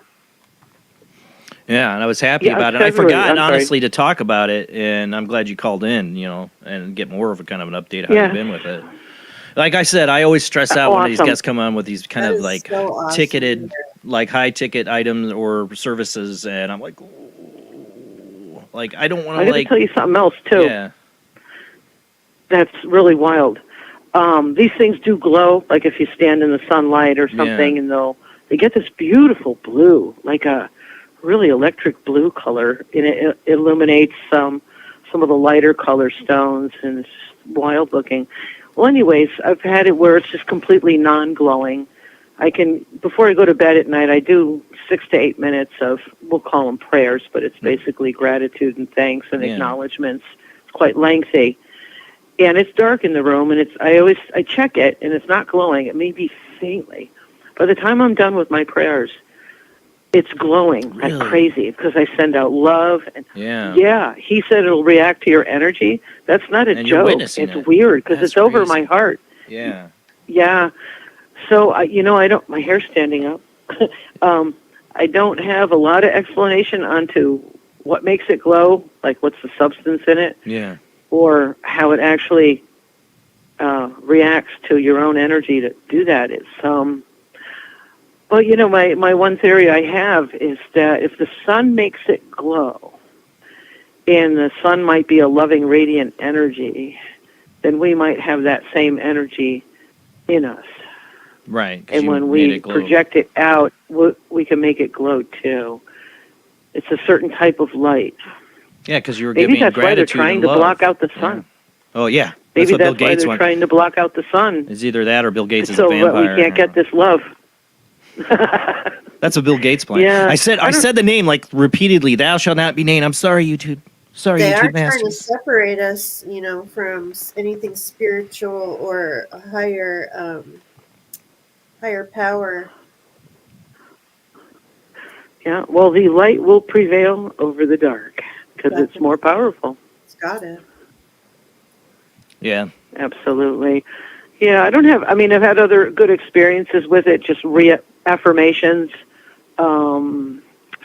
Yeah, and I was happy about it. I forgot, honestly, to talk about it, and I'm glad you called in, and get more of a kind of an update how you've been with it. Like I said, I always stress out when these guests come on with these kind of like ticketed, like high ticket items or services, and I'm like, ooh, like I don't want to. I
gotta tell you something else too. Yeah, that's really wild. These things do glow, like if you stand in the sunlight or something, and they get this beautiful blue, like a really electric blue color, and it illuminates some of the lighter color stones, and it's wild looking. Well, anyways, I've had it where it's just completely non-glowing. Before I go to bed at night, I do 6 to 8 minutes of, we'll call them prayers, but it's basically gratitude and thanks and acknowledgments. It's quite lengthy. And it's dark in the room, and I check it, and it's not glowing. It may be faintly. By the time I'm done with my prayers, it's glowing like crazy, because I send out love. And he said it'll react to your energy. That's not a joke. It's weird, because it's over my heart.
Yeah.
Yeah. So, I don't, my hair's standing up. I don't have a lot of explanation onto what makes it glow, like what's the substance in it.
Yeah.
Or how it actually reacts to your own energy to do that. It's well, my one theory I have is that if the sun makes it glow, and the sun might be a loving, radiant energy, then we might have that same energy in us.
Right. 'cause
And
you
when
made
we
it glow.
project it out, we can make it glow too. It's a certain type of light.
Yeah, because you were
Maybe
giving
that's why they're
gratitude
trying
and
to
love.
block out the sun.
Oh, yeah.
Maybe
what Bill
that's why
Gates
they're
wants.
trying to block out the sun,
It's either that or Bill Gates is
so
a
that we
vampire.
can't get this love.
That's a Bill Gates plan.
Yeah,
I said the name like repeatedly. Thou shalt not be named. I'm sorry, YouTube. Sorry,
They
YouTube
are trying to
masters.
separate us, from anything spiritual or a higher power.
Yeah, well, the light will prevail over the dark because it's more powerful.
It's got it.
Yeah.
Absolutely. Yeah, I've had other good experiences with it, just reaffirmations,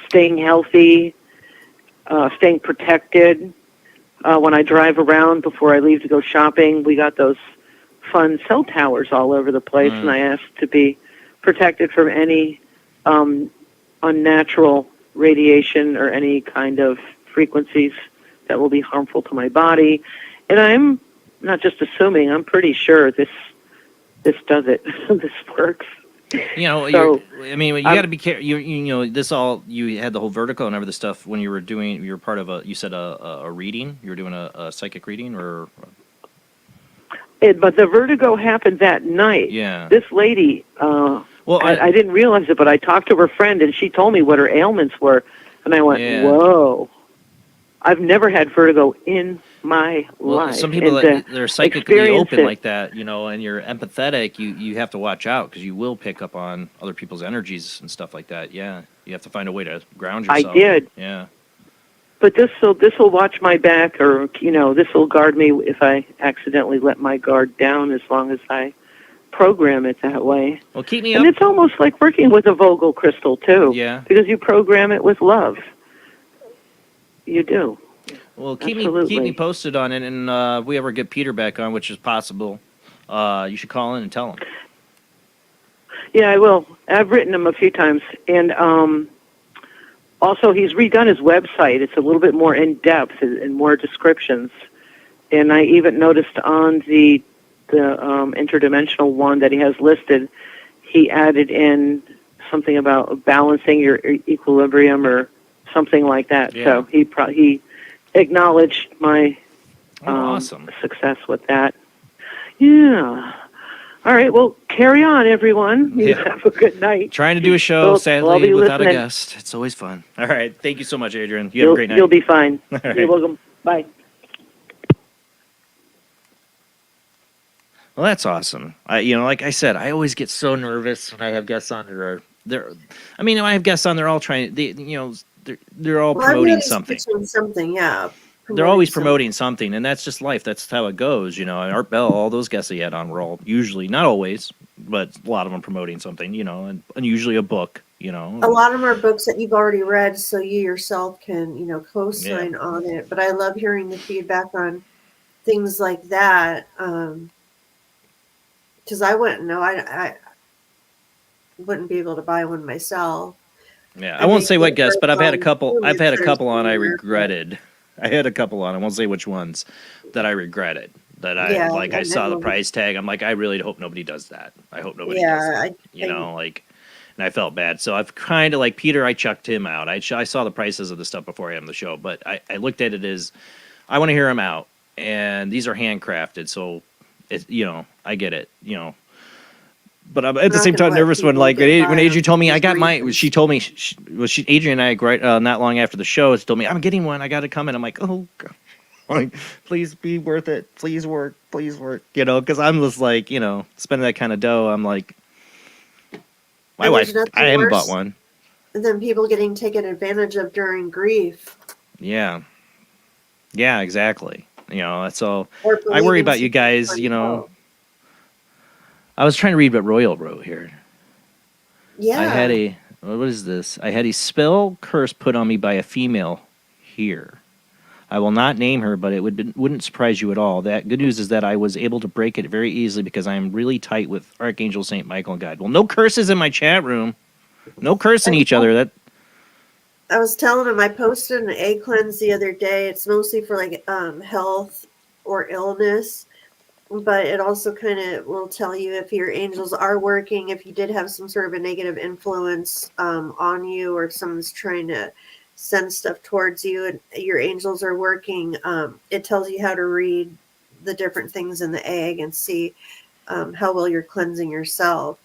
staying healthy, staying protected. When I drive around before I leave to go shopping, we got those fun cell towers all over the place, and I asked to be protected from any unnatural radiation or any kind of frequencies that will be harmful to my body. And I'm not just assuming, I'm pretty sure this does it. This works.
You
So,
you got to be careful. You had the whole vertigo and everything stuff when you were part of a reading. You were doing a psychic reading or.
But the vertigo happened that night.
Yeah.
This lady, I didn't realize it, but I talked to her friend, and she told me what her ailments were. And I went, whoa. I've never had vertigo in my life.
Some people they're psychically open like that, and you're empathetic. You have to watch out because you will pick up on other people's energies and stuff like that. Yeah, you have to find a way to ground yourself.
I did.
Yeah.
But this will watch my back, or this will guard me if I accidentally let my guard down. As long as I program it that way.
Well, keep me
up. And it's almost like working with a Vogel crystal too.
Yeah.
Because you program it with love. You do.
Well, keep me posted on it, and if we ever get Peter back on, which is possible, you should call in and tell him.
Yeah, I will. I've written him a few times, and also he's redone his website. It's a little bit more in depth and more descriptions. And I even noticed on the interdimensional one that he has listed, he added in something about balancing your equilibrium or something like that.
Yeah.
So he acknowledged my
awesome
success with that. Yeah. All right. Well, carry on, everyone. You have a good night.
Trying to do a show,
I'll
sadly,
be
without a
listening.
guest. It's always fun. All right. Thank you so much, Adrian. You have a great night.
You'll be fine.
All right.
You're welcome. Bye.
Well, that's awesome. Like I said, I always get so nervous when I have guests on when I have guests on, they're all trying. They're all promoting something.
Yeah.
They're always promoting something, and that's just life. That's how it goes, And Art Bell, all those guests he had on were all usually, not always, but a lot of them promoting something, and usually a book,
A lot of them are books that you've already read, so you yourself can, co-sign on it. But I love hearing the feedback on things like that. Because I wouldn't know. I wouldn't be able to buy one myself.
Yeah, I won't say what guests, but I've had a couple on I regretted. I had a couple on. I won't say which ones that I regretted. That I saw the price tag. I'm like, I really hope nobody does that. I hope nobody does that. And I felt bad. So I've kind of like Peter. I chucked him out. I saw the prices of the stuff before I had him on the show, but I looked at it as I want to hear him out, and these are handcrafted. So it's I get it. But I'm at the same time nervous when Adrian told me I got mine. She told me Adrian and I not long after the show told me I'm getting one. I got to come in. I'm like, oh God. Like, please be worth it. Please work. Because I'm just like spending that kind of dough. I'm like, my wife. I haven't bought one.
And then people getting taken advantage of during grief.
Yeah. Yeah, exactly. That's all. I worry about you guys. I was trying to read what Royal wrote here.
Yeah.
I had what is this? I had a spell curse put on me by a female here. I will not name her, but it wouldn't surprise you at all. That good news is that I was able to break it very easily because I am really tight with Archangel Saint Michael and God. Well, no curses in my chat room. No cursing each other.
I was telling him I posted an egg cleanse the other day. It's mostly for health or illness. but it also kind of will tell you if your angels are working, if you did have some sort of a negative influence on you, or someone's trying to send stuff towards you and your angels are working. It tells you how to read the different things in the egg and see how well you're cleansing yourself.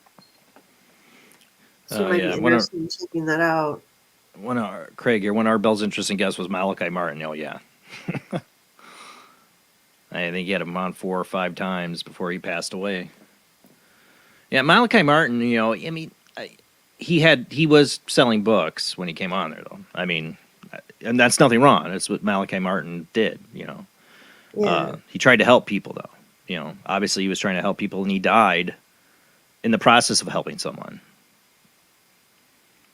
So you might be interested in checking that out.
Craig, one of our Bell's interesting guest was Malachi Martin. Oh, yeah. I think he had him on 4 or 5 times before he passed away. Yeah, Malachi Martin, I mean, he was selling books when he came on there, though. I mean, and that's nothing wrong. That's what Malachi Martin did,
Yeah.
He tried to help people, though. Obviously he was trying to help people, and he died in the process of helping someone.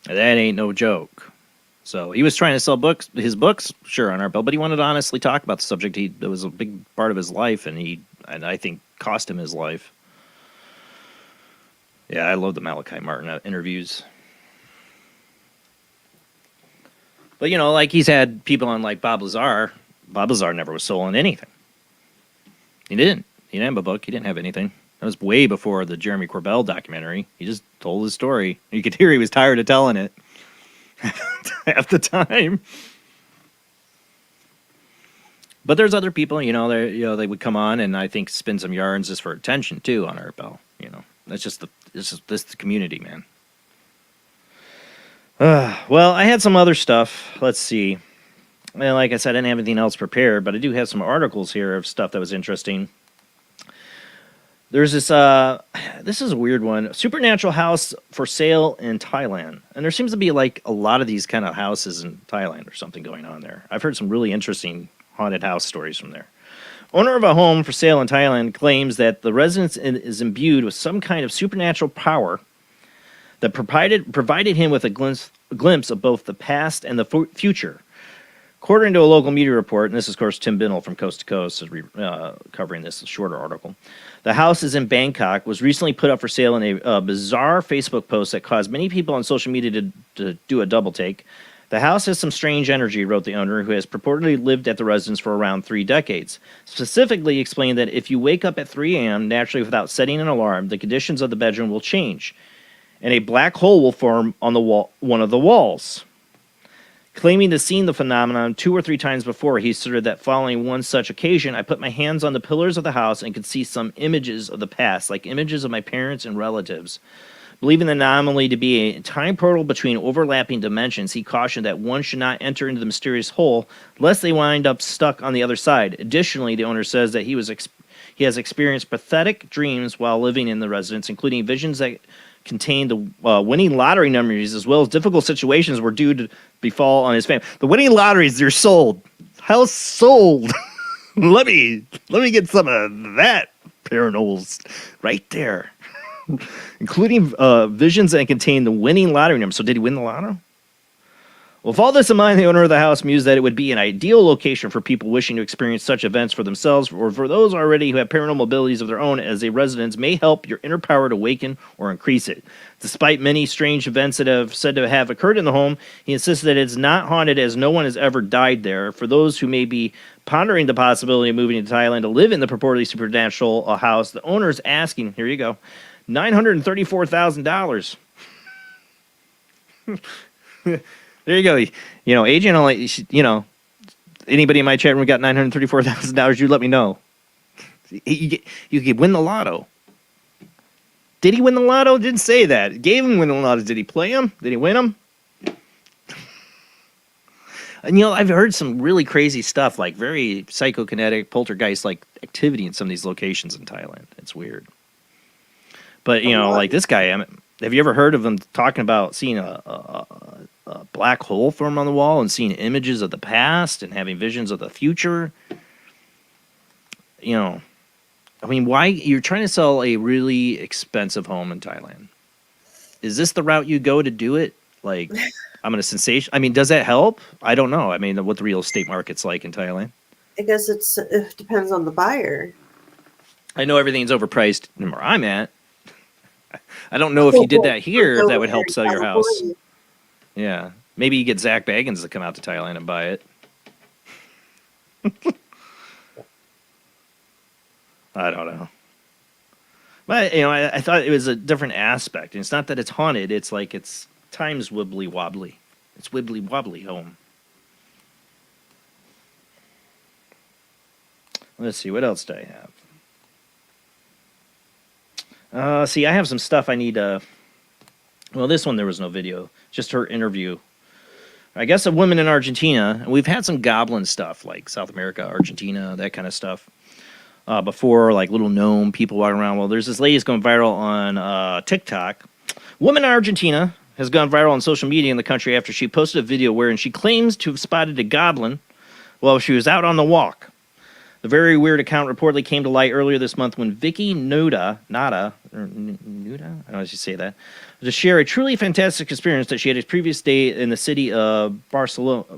And that ain't no joke. So he was trying to sell his books, sure, on our Bell, but he wanted to honestly talk about the subject. It was a big part of his life, and I think cost him his life. Yeah, I love the Malachi Martin interviews. But, like he's had people on like Bob Lazar. Bob Lazar never was sold on anything. He didn't. He didn't have a book. He didn't have anything. That was way before the Jeremy Corbell documentary. He just told his story. You could hear he was tired of telling it half the time. But there's other people, they would come on and I think spin some yarns just for attention too on our Bell. That's just the community, man. Well, I had some other stuff. Let's see. Well, like I said, I didn't have anything else prepared, but I do have some articles here of stuff that was interesting. There's this, this is a weird one. Supernatural house for sale in Thailand. And there seems to be like a lot of these kind of houses in Thailand or something going on there. I've heard some really interesting haunted house stories from there. Owner of a home for sale in Thailand claims that the residence is imbued with some kind of supernatural power that provided him with a glimpse of both the past and the future. According to a local media report, and this is, of course, Tim Binnell from Coast to Coast is covering this shorter article. The house is in Bangkok, was recently put up for sale in a bizarre Facebook post that caused many people on social media to do a double take. The house has some strange energy, wrote the owner, who has purportedly lived at the residence for around 3 decades. Specifically explained that if you wake up at 3 a.m. naturally without setting an alarm, the conditions of the bedroom will change, and a black hole will form on the wall, one of the walls. Claiming to have seen the phenomenon 2 or 3 times before, he asserted that following one such occasion, I put my hands on the pillars of the house and could see some images of the past, like images of my parents and relatives. Believing the anomaly to be a time portal between overlapping dimensions, he cautioned that one should not enter into the mysterious hole, lest they wind up stuck on the other side. Additionally, the owner says that he has experienced pathetic dreams while living in the residence, including visions that contained the winning lottery numbers, as well as difficult situations were due to befall on his family. The winning lotteries, they're sold. House sold. let me get some of that paranormal right there. Including visions that contain the winning lottery number. So did he win the lotto? Well, with all this in mind, the owner of the house mused that it would be an ideal location for people wishing to experience such events for themselves, or for those already who have paranormal abilities of their own, as a residence may help your inner power to awaken or increase it. Despite many strange events that have said to have occurred in the home, he insists that it's not haunted, as no one has ever died there. For those who may be pondering the possibility of moving to Thailand to live in the purportedly supernatural house, the owner is asking, here you go, $934,000. There you go. Agent only, anybody in my chat room got $934,000, you let me know. You could win the lotto. Did he win the lotto? Didn't say that. Gave him win the lotto. Did he play him? Did he win him? And, I've heard some really crazy stuff, like very psychokinetic, poltergeist-like activity in some of these locations in Thailand. It's weird. But, like this guy, have you ever heard of them talking about seeing a black hole form on the wall and seeing images of the past and having visions of the future? Why you're trying to sell a really expensive home in Thailand? Is this the route you go to do it? Like, I'm going to sensation. Does that help? I don't know. What the real estate market's like in Thailand.
I guess it depends on the buyer.
I know everything's overpriced where I'm at. I don't know if you did that here, if that would help sell your house. Yeah. Maybe you get Zach Baggins to come out to Thailand and buy it. I don't know. But, I thought it was a different aspect. And it's not that it's haunted. It's like it's times wibbly wobbly. It's wibbly wobbly home. Let's see. What else do I have? See, I have some stuff I need. Well, this one there was no video. Just her interview. I guess a woman in Argentina. And we've had some goblin stuff like South America, Argentina, that kind of stuff. Before, like little gnome people walking around. Well, there's this lady that's going viral on TikTok. Woman in Argentina has gone viral on social media in the country after she posted a video wherein she claims to have spotted a goblin while she was out on the walk. The very weird account reportedly came to light earlier this month when Vicky Nuda, I don't know how you say that, to share a truly fantastic experience that she had a previous day in the city of Barcelosh.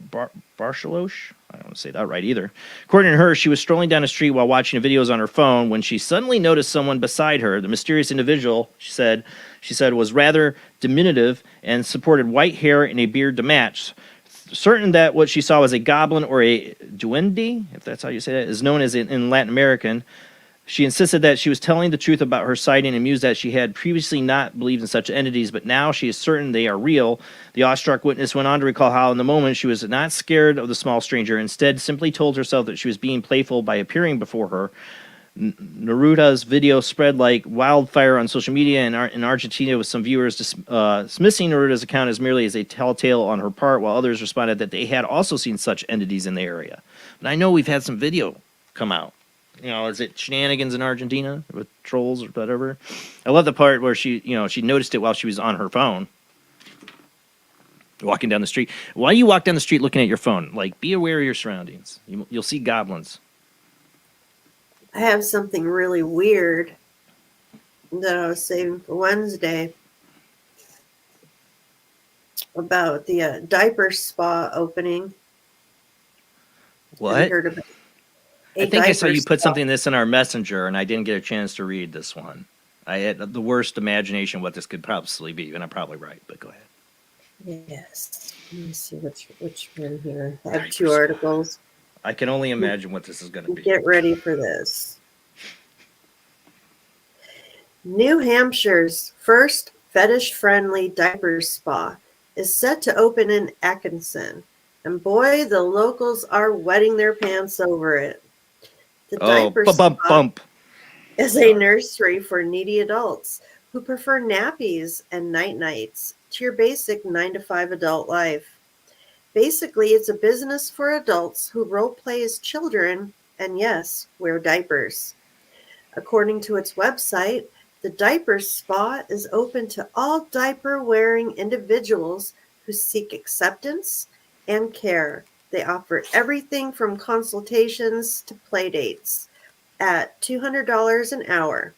I don't want to say that right either. According to her, she was strolling down the street while watching videos on her phone when she suddenly noticed someone beside her. The mysterious individual, she said, was rather diminutive and sported white hair and a beard to match. Certain that what she saw was a goblin or a duende, if that's how you say that, is known as in Latin American. She insisted that she was telling the truth about her sighting and mused that she had previously not believed in such entities, but now she is certain they are real. The awestruck witness went on to recall how in the moment she was not scared of the small stranger, instead simply told herself that she was being playful by appearing before her. Neruda's video spread like wildfire on social media in Argentina, with some viewers dismissing Neruda's account as merely as a telltale on her part, while others responded that they had also seen such entities in the area. But I know we've had some video come out. Is it shenanigans in Argentina with trolls or whatever? I love the part where she noticed it while she was on her phone, walking down the street. Why do you walk down the street looking at your phone? Like, be aware of your surroundings. You'll see goblins.
I have something really weird that I was saving for Wednesday about the diaper spa opening.
What?
I heard about
I think I saw you put
spa.
something in this in our messenger, and I didn't get a chance to read this one. I had the worst imagination what this could possibly be, and I'm probably right, but go ahead.
Yes. Let me see which one here. I have two articles.
I can only imagine what this is going to be.
Get ready for this. New Hampshire's first fetish-friendly diaper spa is set to open in Atkinson, and boy, the locals are wetting their pants over it. The diaper spa is a nursery for needy adults who prefer nappies and night-nights to your basic 9-to-5 adult life. Basically, it's a business for adults who role play as children and, yes, wear diapers. According to its website, the diaper spa is open to all diaper-wearing individuals who seek acceptance and care. They offer everything from consultations to play dates at $200 an hour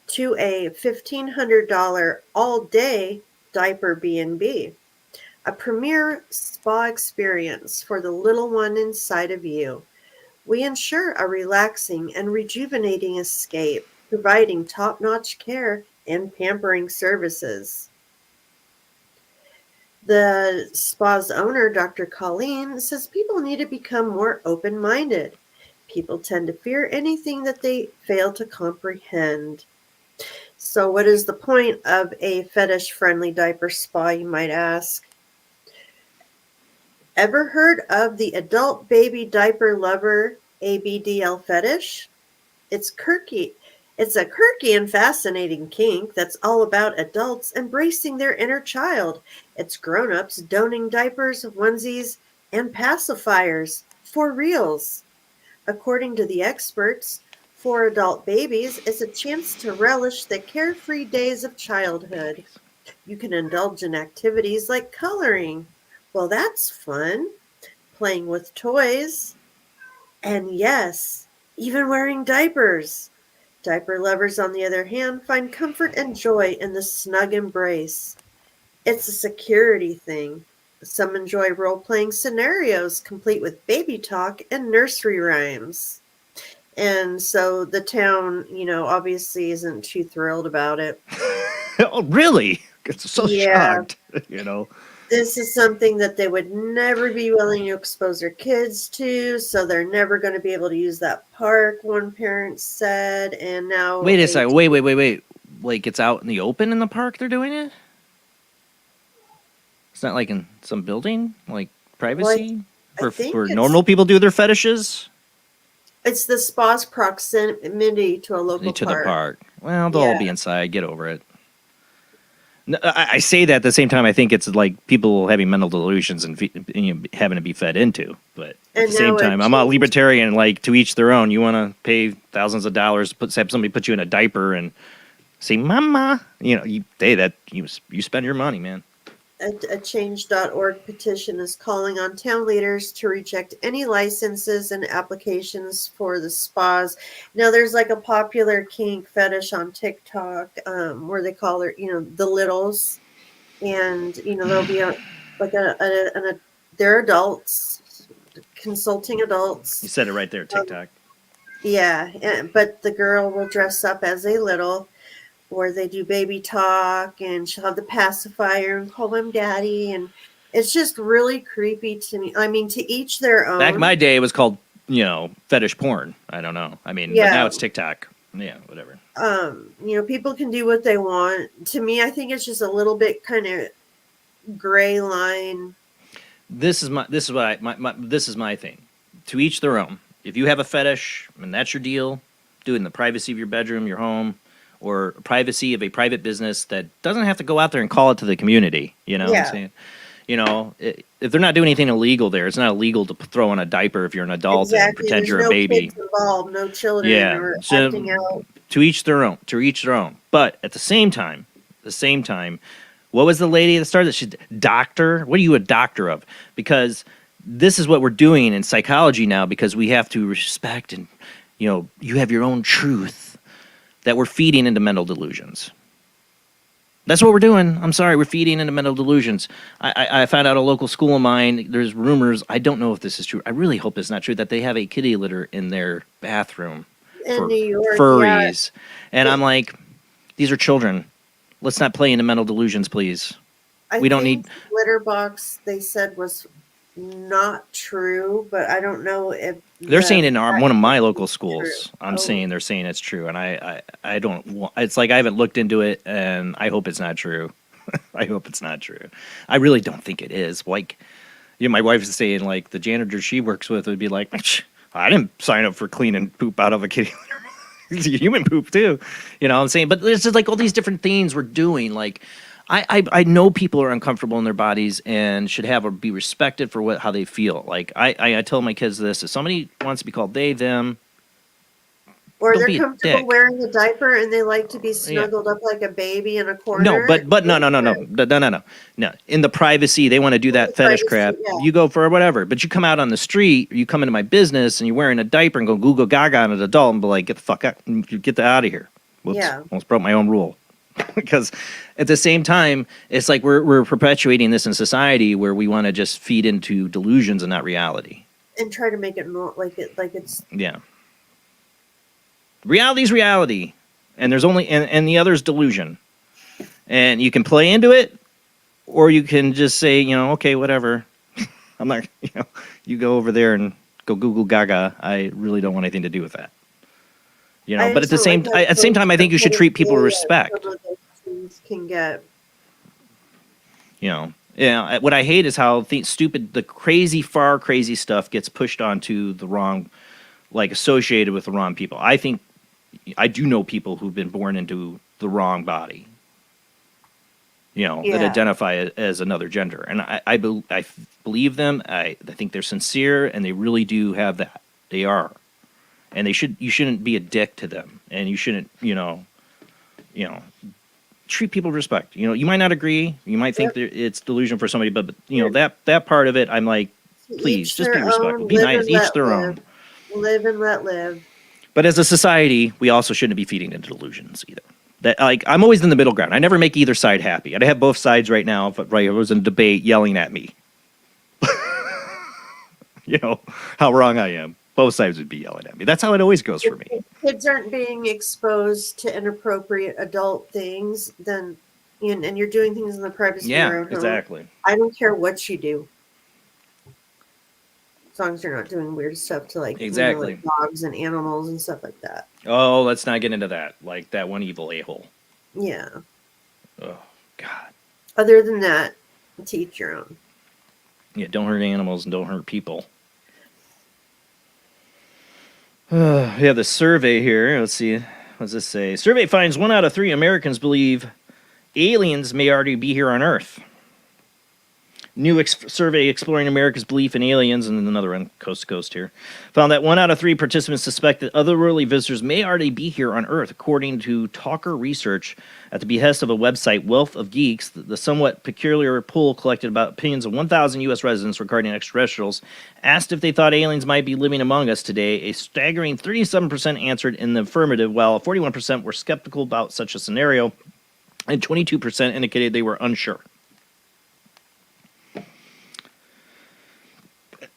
to a $1,500 all-day diaper B&B. A premier spa experience for the little one inside of you. We ensure a relaxing and rejuvenating escape, providing top-notch care and pampering services. The spa's owner, Dr. Colleen, says people need to become more open-minded. People tend to fear anything that they fail to comprehend. So what is the point of a fetish-friendly diaper spa, you might ask? Ever heard of the adult baby diaper lover ABDL fetish? It's quirky. It's a quirky and fascinating kink that's all about adults embracing their inner child. It's grown-ups donning diapers, onesies, and pacifiers for reals. According to the experts, for adult babies, it's a chance to relish the carefree days of childhood. You can indulge in activities like coloring. Well, that's fun. Playing with toys. And yes, even wearing diapers. Diaper lovers, on the other hand, find comfort and joy in the snug embrace. It's a security thing. Some enjoy role-playing scenarios complete with baby talk and nursery rhymes. And so the town, obviously isn't too thrilled about it.
Oh, really? It's so
Yeah.
shocked, you know.
This is something that they would never be willing to expose their kids to, so they're never going to be able to use that park, one parent said, and now...
Wait a second. Wait. Like, it's out in the open in the park they're doing it? It's not like in some building? Like, privacy?
I think
for
it's-
normal people do their fetishes?
It's the spa's proximity to a local
To
park.
the park. Well, they'll all be inside. Get over it. No, I say that at the same time. I think it's like people having mental delusions and having to be fed into. But at
And
the same
now
time, I'm a libertarian. Like, to each their own. You want to pay thousands of dollars to have somebody put you in a diaper and say, "Mama," you spend your money, man.
A change.org petition is calling on town leaders to reject any licenses and applications for the spas. Now, there's like a popular kink fetish on TikTok where they call it, the littles. And, there'll be they're adults, consulting adults.
You said it right there, TikTok.
But the girl will dress up as a little, where they do baby talk, and she'll have the pacifier and call him daddy, and it's just really creepy to me. I mean, to each their own.
Back in my day, it was called, fetish porn. I don't know. I mean, but now it's TikTok. Yeah, whatever.
People can do what they want. To me, I think it's just a little bit kind of gray line.
This is my thing. To each their own. If you have a fetish and that's your deal, do it in the privacy of your bedroom, your home, or privacy of a private business that doesn't have to go out there and call it to the community. You know what I'm saying? If they're not doing anything illegal there, it's not illegal to throw on a diaper if you're an adult and pretend
There's
you're
no
a baby.
kids involved, no children or acting out.
To each their own. But at the same time, what was the lady that started? She's doctor. What are you a doctor of? Because this is what we're doing in psychology now, because we have to respect and, you have your own truth that we're feeding into mental delusions. That's what we're doing. I'm sorry, we're feeding into mental delusions. I found out a local school of mine, there's rumors, I don't know if this is true, I really hope it's not true, that they have a kitty litter in their bathroom
In New York,
furries. And I'm like, these are children. Let's not play into mental delusions, please. We don't need...
litter box, they said, was not true, but I don't know if...
They're saying in one of my local schools. They're saying it's true, and I don't want... It's like I haven't looked into it, and I hope it's not true. I hope it's not true. I really don't think it is. Like, my wife is saying, like, the janitor she works with would be like, I didn't sign up for cleaning poop out of a kitty litter. It's human poop too, what I'm saying? But there's just like all these different things we're doing. Like, I know people are uncomfortable in their bodies and should have or be respected for how they feel. Like, I tell my kids this: if somebody wants to be called they, them,
or
don't
they're
be a
comfortable
dick.
wearing a diaper and they like to be snuggled up like a baby in a corner.
No, but no. In the privacy, they want to do that fetish crap. You go for whatever. But you come out on the street, you come into my business, and you're wearing a diaper and go Google Gaga on an adult and be like, get the fuck out, get out of here. Whoops, almost broke my own rule. Because at the same time, it's like we're perpetuating this in society where we want to just feed into delusions and not reality.
And try to make it like it's...
Yeah. Reality's reality, and there's only and the other's delusion. And you can play into it, or you can just say, okay, whatever. I'm not, you go over there and go Google Gaga. I really don't want anything to do with that. But at the same time, I think you should treat people with respect.
Can get.
What I hate is how the crazy stuff gets pushed onto the wrong, like associated with the wrong people. I think I do know people who've been born into the wrong body. That identify as another gender, and I believe them. I think they're sincere, and they really do have that. They are, and you shouldn't be a dick to them, and you shouldn't, treat people with respect. You might not agree, you might think that it's delusion for somebody, but that part of it, I'm like, please just be respectful, be nice, each their own.
Live and let live.
But as a society, we also shouldn't be feeding into delusions either. That, like, I'm always in the middle ground. I never make either side happy. I'd have both sides right now if I was in a debate yelling at me. How wrong I am. Both sides would be yelling at me. That's how it always goes for me.
If kids aren't being exposed to inappropriate adult things, then and you're doing things in the privacy of
Yeah,
your own home.
exactly.
I don't care what you do. As long as you're not doing weird stuff to like,
Exactly.
like dogs and animals and stuff like that.
Oh, let's not get into that. Like that one evil a-hole.
Yeah.
Oh, God.
Other than that, to each your own.
Yeah, don't hurt animals and don't hurt people. We have the survey here. Let's see. What does this say? Survey finds 1 out of 3 Americans believe aliens may already be here on Earth. New survey exploring America's belief in aliens, and another one, coast to coast here, found that 1 out of 3 participants suspect that otherworldly visitors may already be here on Earth, according to Talker Research. At the behest of a website, Wealth of Geeks, the somewhat peculiar poll collected about opinions of 1,000 U.S. residents regarding extraterrestrials, asked if they thought aliens might be living among us today. A staggering 37% answered in the affirmative, while 41% were skeptical about such a scenario, and 22% indicated they were unsure.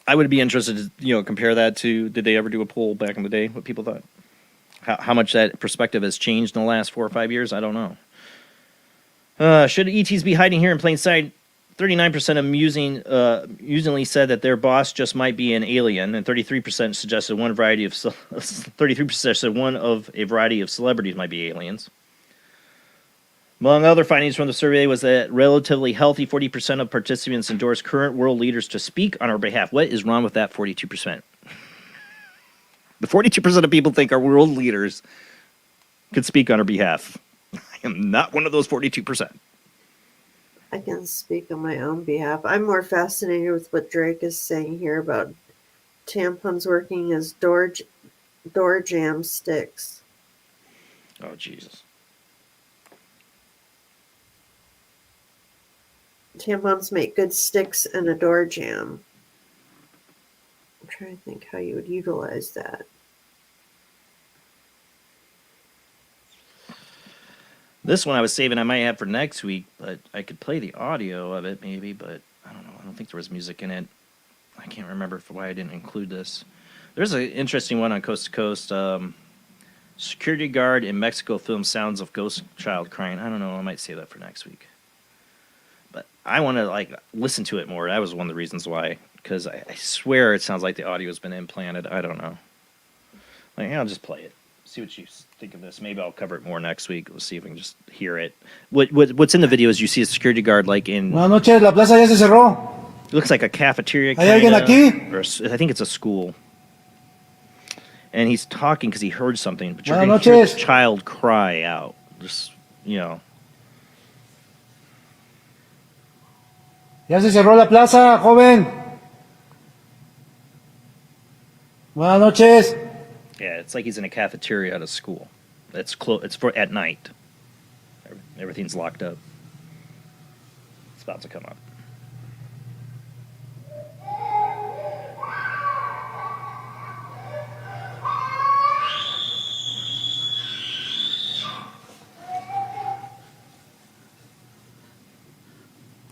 I would be interested to, compare that to, did they ever do a poll back in the day, what people thought? How much that perspective has changed in the last 4 or 5 years? I don't know. Should ETs be hiding here in plain sight? 39% musingly said that their boss just might be an alien, and 33% suggested one of a variety of celebrities might be aliens. Among other findings from the survey was that relatively healthy 40% of participants endorsed current world leaders to speak on our behalf. What is wrong with that 42%? The 42% of people think our world leaders could speak on our behalf. I am not one of those 42%.
I can speak on my own behalf. I'm more fascinated with what Drake is saying here about tampons working as door jam sticks.
Oh, Jesus.
Tampons make good sticks and a door jam. I'm trying to think how you would utilize that.
This one I was saving I might have for next week, but I could play the audio of it maybe, but I don't know. I don't think there was music in it. I can't remember why I didn't include this. There's an interesting one on Coast to Coast. Security guard in Mexico films sounds of ghost child crying. I don't know. I might save that for next week. But I want to listen to it more. That was one of the reasons why, because I swear it sounds like the audio has been implanted. I don't know. I'll just play it. See what you think of this. Maybe I'll cover it more next week. We'll see if we can just hear it. What's in the video is you see a security guard in.
Buenas noches, la plaza ya se cerró.
It looks like a cafeteria.
¿Hay alguien aquí?
Or I think it's a school. And he's talking because he heard something. But you're
Buenas
going to hear
noches.
this child cry out. Just,
Ya se cerró la plaza, joven. Buenas noches.
Yeah, it's like he's in a cafeteria at a school. It's It's for at night. Everything's locked up. It's about to come up.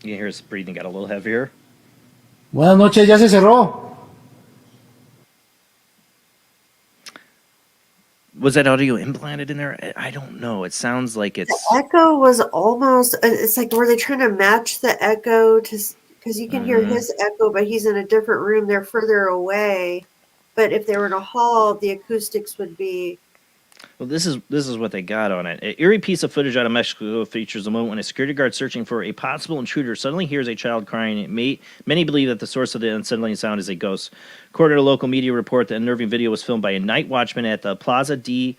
You can hear his breathing got a little heavier.
Buenas noches, ya se cerró.
Was that audio implanted in there? I don't know. It sounds like it's...
The echo was almost, it's like, were they trying to match the echo to, because you can hear his echo, but he's in a different room. They're further away. But if they were in a hall, the acoustics would be...
Well, this is what they got on it. An eerie piece of footage out of Mexico features a moment when a security guard searching for a possible intruder suddenly hears a child crying. Many believe that the source of the unsettling sound is a ghost. According to a local media report, the unnerving video was filmed by a night watchman at the Plaza de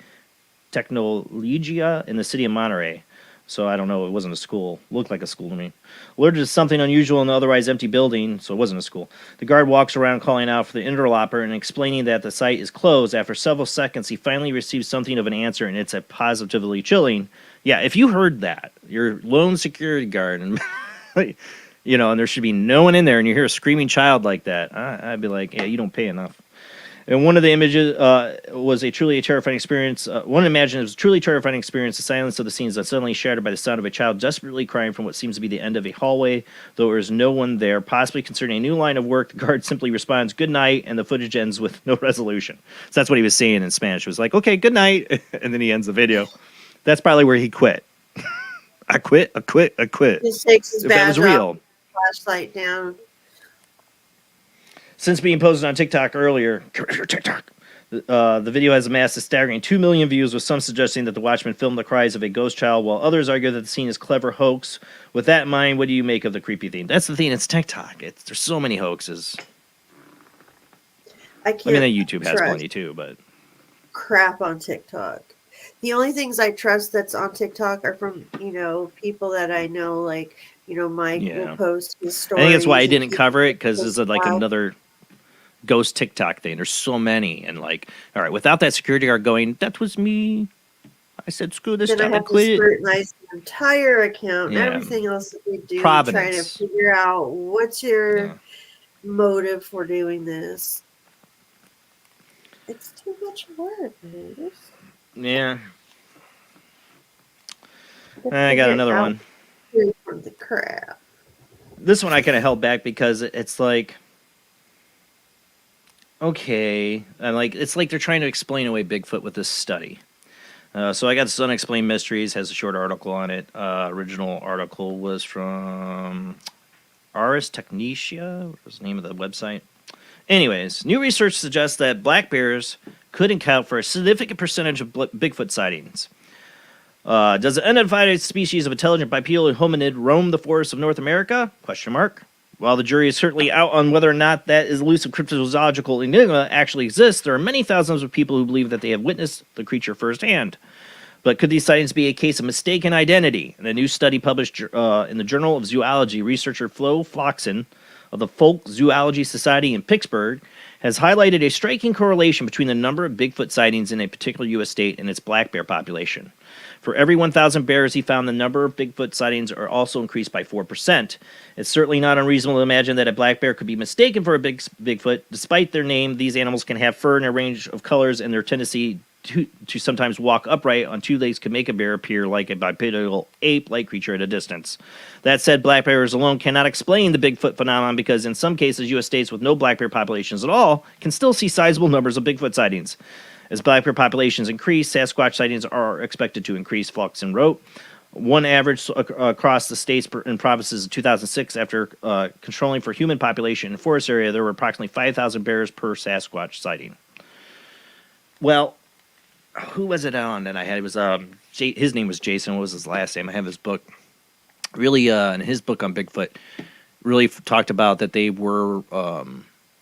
Tecnologia in the city of Monterrey. So I don't know. It wasn't a school. Looked like a school to me. Alerted to something unusual in the otherwise empty building, so it wasn't a school. The guard walks around calling out for the interloper and explaining that the site is closed. After several seconds, he finally receives something of an answer, and it's a positively chilling. Yeah, if you heard that, your lone security guard, and and there should be no one in there, and you hear a screaming child like that, I'd be like, yeah, you don't pay enough. And one of the images was a truly terrifying experience. One imagined it was a truly terrifying experience. The silence of the scene is suddenly shattered by the sound of a child desperately crying from what seems to be the end of a hallway, though there is no one there. Possibly concerning a new line of work, the guard simply responds, "Good night," and the footage ends with no resolution. So that's what he was saying in Spanish. It was like, "Okay, good night," and then he ends the video. That's probably where he quit. I quit.
Just takes his
If that was
badge
real.
off, flashlight down.
Since being posted on TikTok earlier, TikTok, the video has amassed a staggering 2 million views, with some suggesting that the Watchmen filmed the cries of a ghost child, while others argue that the scene is clever hoax. With that in mind, what do you make of the creepy theme? That's the thing. It's TikTok. There's so many hoaxes.
I
mean,
can't
YouTube has
trust
plenty too, but
crap on TikTok. The only things I trust that's on TikTok are from, people that I know, like, Mike will post his
I
stories.
think that's why I
and
didn't
people
cover it, because
post
it's like
about-
another ghost TikTok thing. There's so many, and like, all right, without that security guard going, that was me. I said, screw this
Then I
stuff, I
have to
quit.
scrutinize the entire account and
Yeah.
everything else that they do,
Providence.
trying to figure out what's your motive for doing this. It's too much work, man.
Yeah. I got another one.
From the crap.
This one I kind of held back because it's like, okay, and like it's like they're trying to explain away Bigfoot with this study. So I got this Unexplained Mysteries, has a short article on it. Original article was from Ars Technica, what was the name of the website? Anyways, new research suggests that black bears could account for a significant percentage of Bigfoot sightings. Does an unidentified species of intelligent bipedal hominid roam the forests of North America? Question mark. While the jury is certainly out on whether or not that elusive cryptozoological enigma actually exists, there are many thousands of people who believe that they have witnessed the creature firsthand. But could these sightings be a case of mistaken identity? In a new study published in the Journal of Zoology, researcher Flo Floxen of the Folk Zoology Society in Pittsburgh has highlighted a striking correlation between the number of Bigfoot sightings in a particular U.S. state and its black bear population. For every 1,000 bears, he found the number of Bigfoot sightings are also increased by 4%. It's certainly not unreasonable to imagine that a black bear could be mistaken for a Bigfoot. Despite their name, these animals can have fur in a range of colors, and their tendency to sometimes walk upright on two legs can make a bear appear like a bipedal ape-like creature at a distance. That said, black bears alone cannot explain the Bigfoot phenomenon, because in some cases, U.S. states with no black bear populations at all can still see sizable numbers of Bigfoot sightings. As black bear populations increase, Sasquatch sightings are expected to increase, Floxen wrote. One average across the states and provinces in 2006, after controlling for human population in forest area, there were approximately 5,000 bears per Sasquatch sighting. Well, who was it on that I had? It was his name was Jason. What was his last name? I have his book. Really, in his book on Bigfoot, really talked about that they were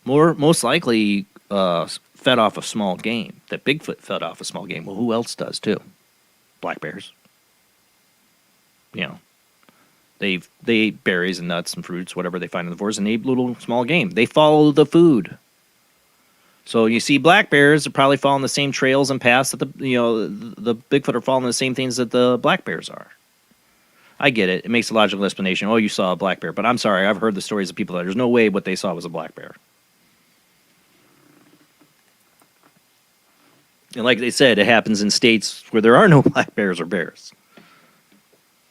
most likely fed off of small game. That Bigfoot fed off of small game. Well, who else does too? Black bears. You know, they eat berries and nuts and fruits, whatever they find in the forest, and they eat little small game. They follow the food. So you see, black bears are probably following the same trails and paths that the Bigfoot are following the same things that the black bears are. I get it. It makes a logical explanation. Oh, you saw a black bear. But I'm sorry, I've heard the stories of people that there's no way what they saw was a black bear. And like they said, it happens in states where there are no black bears or bears.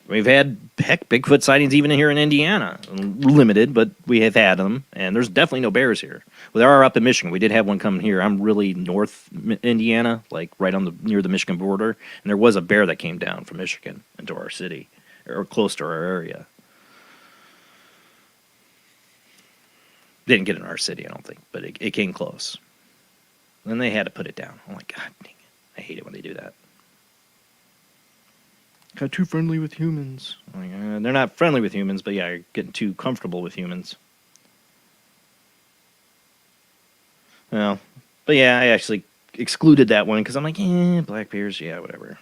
We've had, Bigfoot sightings even here in Indiana. Limited, but we have had them. And there's definitely no bears here. Well, there are up in Michigan. We did have one coming here. I'm really north Indiana, like right on near the Michigan border. And there was a bear that came down from Michigan into our city, or close to our area. Didn't get in our city, I don't think, but it came close. And they had to put it down. I'm like, God dang it. I hate it when they do that. Got too friendly with humans. Like, they're not friendly with humans, but yeah, you're getting too comfortable with humans. Well, but yeah, I actually excluded that one because I'm like, black bears, yeah, whatever.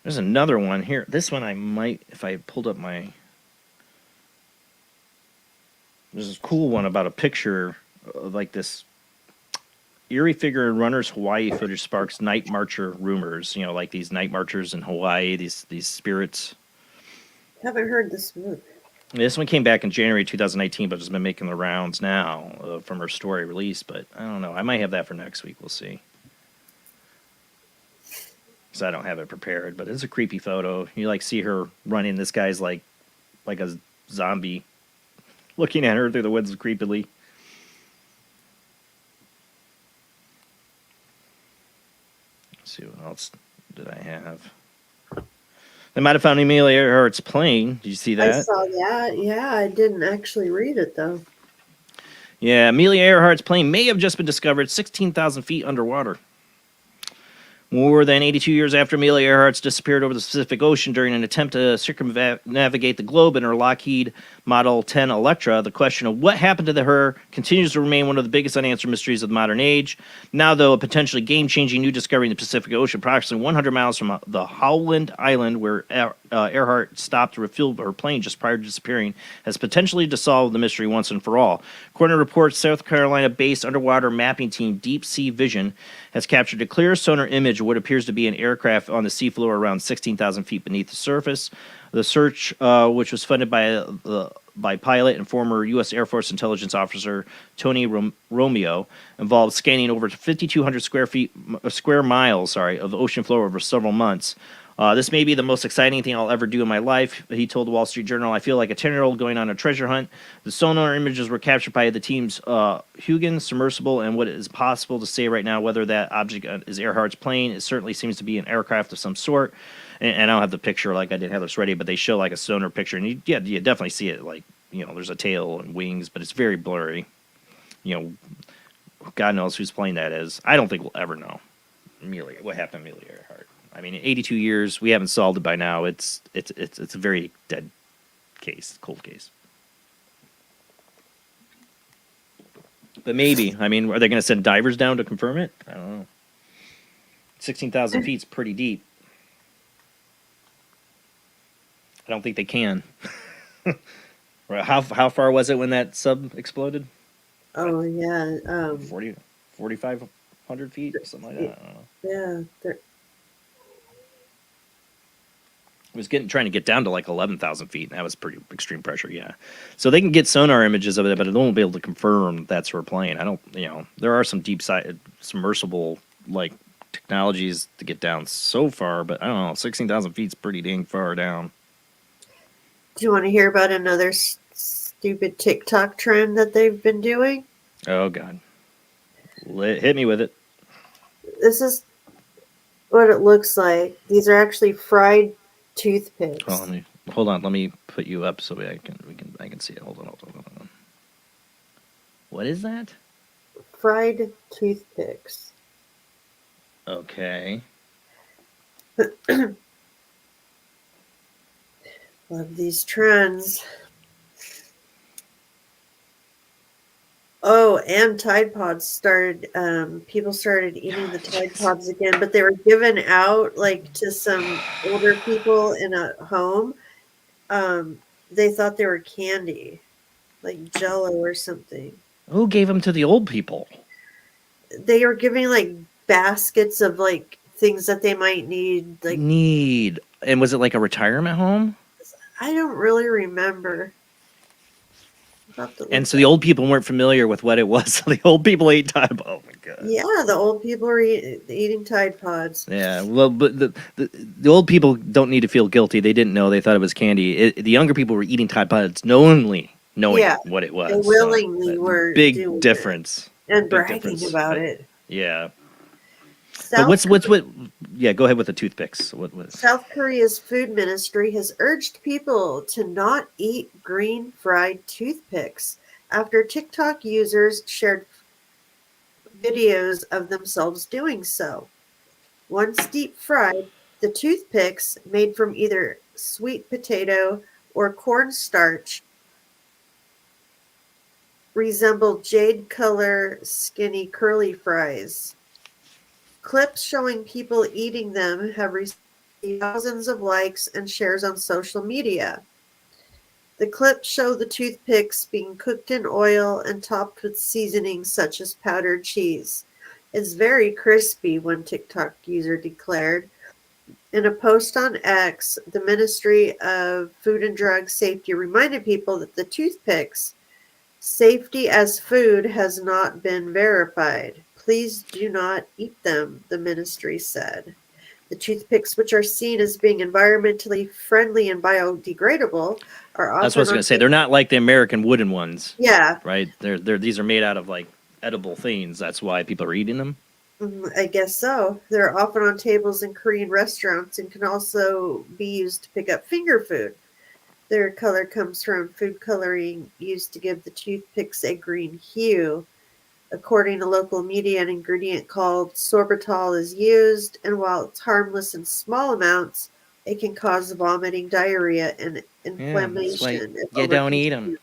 There's another one here. This one I might, if I pulled up my... There's this cool one about a picture of like this eerie figure in runner's Hawaii footage sparks night marcher rumors. You know, like these night marchers in Hawaii, these spirits.
Haven't heard this one.
This one came back in January 2019, but has been making the rounds now from her story release. But I don't know. I might have that for next week. We'll see. Because I don't have it prepared. But it's a creepy photo. You like see her running. This guy's like a zombie looking at her through the woods creepily. Let's see what else. did I have? They might have found Amelia Earhart's plane. Did you see that?
I saw that. Yeah, I didn't actually read it though.
Yeah, Amelia Earhart's plane may have just been discovered 16,000 feet underwater. More than 82 years after Amelia Earhart's disappeared over the Pacific Ocean during an attempt to circumnavigate the globe in her Lockheed Model 10 Electra, the question of what happened to her continues to remain one of the biggest unanswered mysteries of the modern age. Now, though, a potentially game-changing new discovery in the Pacific Ocean, approximately 100 miles from the Howland Island, where Earhart stopped to refuel her plane just prior to disappearing, has potentially dissolved the mystery once and for all. According to reports, South Carolina-based underwater mapping team Deep Sea Vision has captured a clear sonar image of what appears to be an aircraft on the seafloor around 16,000 feet beneath the surface. The search, which was funded by pilot and former U.S. Air Force intelligence officer Tony Romeo, involved scanning over 5,200 square miles of the ocean floor over several months. This may be the most exciting thing I'll ever do in my life, he told the Wall Street Journal. I feel like a 10-year-old going on a treasure hunt. The sonar images were captured by the team's Huygens submersible, and what is possible to say right now whether that object is Earhart's plane. It certainly seems to be an aircraft of some sort. And I don't have the picture, like I didn't have this ready, but they show like a sonar picture, and you definitely see it, like, there's a tail and wings, but it's very blurry. God knows whose plane that is. I don't think we'll ever know what happened to Amelia Earhart. I mean, in 82 years, we haven't solved it by now. It's a very dead case, cold case. But maybe, are they going to send divers down to confirm it? I don't know. 16,000 feet is pretty deep. I don't think they can. How far was it when that sub exploded?
Oh yeah,
4,500 feet or something like that. I don't know.
Yeah,
It was trying to get down to like 11,000 feet, and that was pretty extreme pressure. Yeah, so they can get sonar images of it, but they won't be able to confirm that's her plane. I don't, there are some deep side submersible like technologies to get down so far, but I don't know, 16,000 feet is pretty dang far down.
Do you want to hear about another stupid TikTok trend that they've been doing?
Oh God, hit me with it.
This is what it looks like. These are actually fried toothpicks.
Oh, hold on. Let me put you up so I can see it. Hold on. What is that?
Fried toothpicks.
Okay.
Love these trends. Oh, and Tide Pods started, people started eating the Tide Pods again, but they were given out like to some older people in a home. They thought they were candy, like Jell-O or something.
Who gave them to the old people?
They were giving like baskets of like things that they might need.
And was it like a retirement home?
I don't really remember.
And so the old people weren't familiar with what it was. So the old people ate Tide Pods. Oh my God.
Yeah, the old people were eating Tide Pods.
Yeah, well, but the old people don't need to feel guilty. They didn't know. They thought it was candy. The younger people were eating Tide Pods knowing what it was.
They willingly were
big
doing
difference.
And bragging about it.
Yeah. But yeah, go ahead with the toothpicks.
South Korea's food ministry has urged people to not eat green fried toothpicks after TikTok users shared videos of themselves doing so. Once deep fried, the toothpicks, made from either sweet potato or cornstarch, resemble jade color skinny curly fries. Clips showing people eating them have received thousands of likes and shares on social media. The clips show the toothpicks being cooked in oil and topped with seasonings such as powdered cheese. It's very crispy, one TikTok user declared. In a post on X, the Ministry of Food and Drug Safety reminded people that the toothpicks' safety as food has not been verified. Please do not eat them, the ministry said. The toothpicks, which are seen as being environmentally friendly and biodegradable, are often...
That's what I was going to say. They're not like the American wooden ones.
Yeah.
Right? These are made out of like edible things. That's why people are eating them.
I guess so. They're often on tables in Korean restaurants and can also be used to pick up finger food. Their color comes from food coloring used to give the toothpicks a green hue. According to local media, an ingredient called sorbitol is used, and while it's harmless in small amounts, it can cause vomiting, diarrhea, and
Yeah, that's why
inflammation if
you don't eat them.
overconsumed.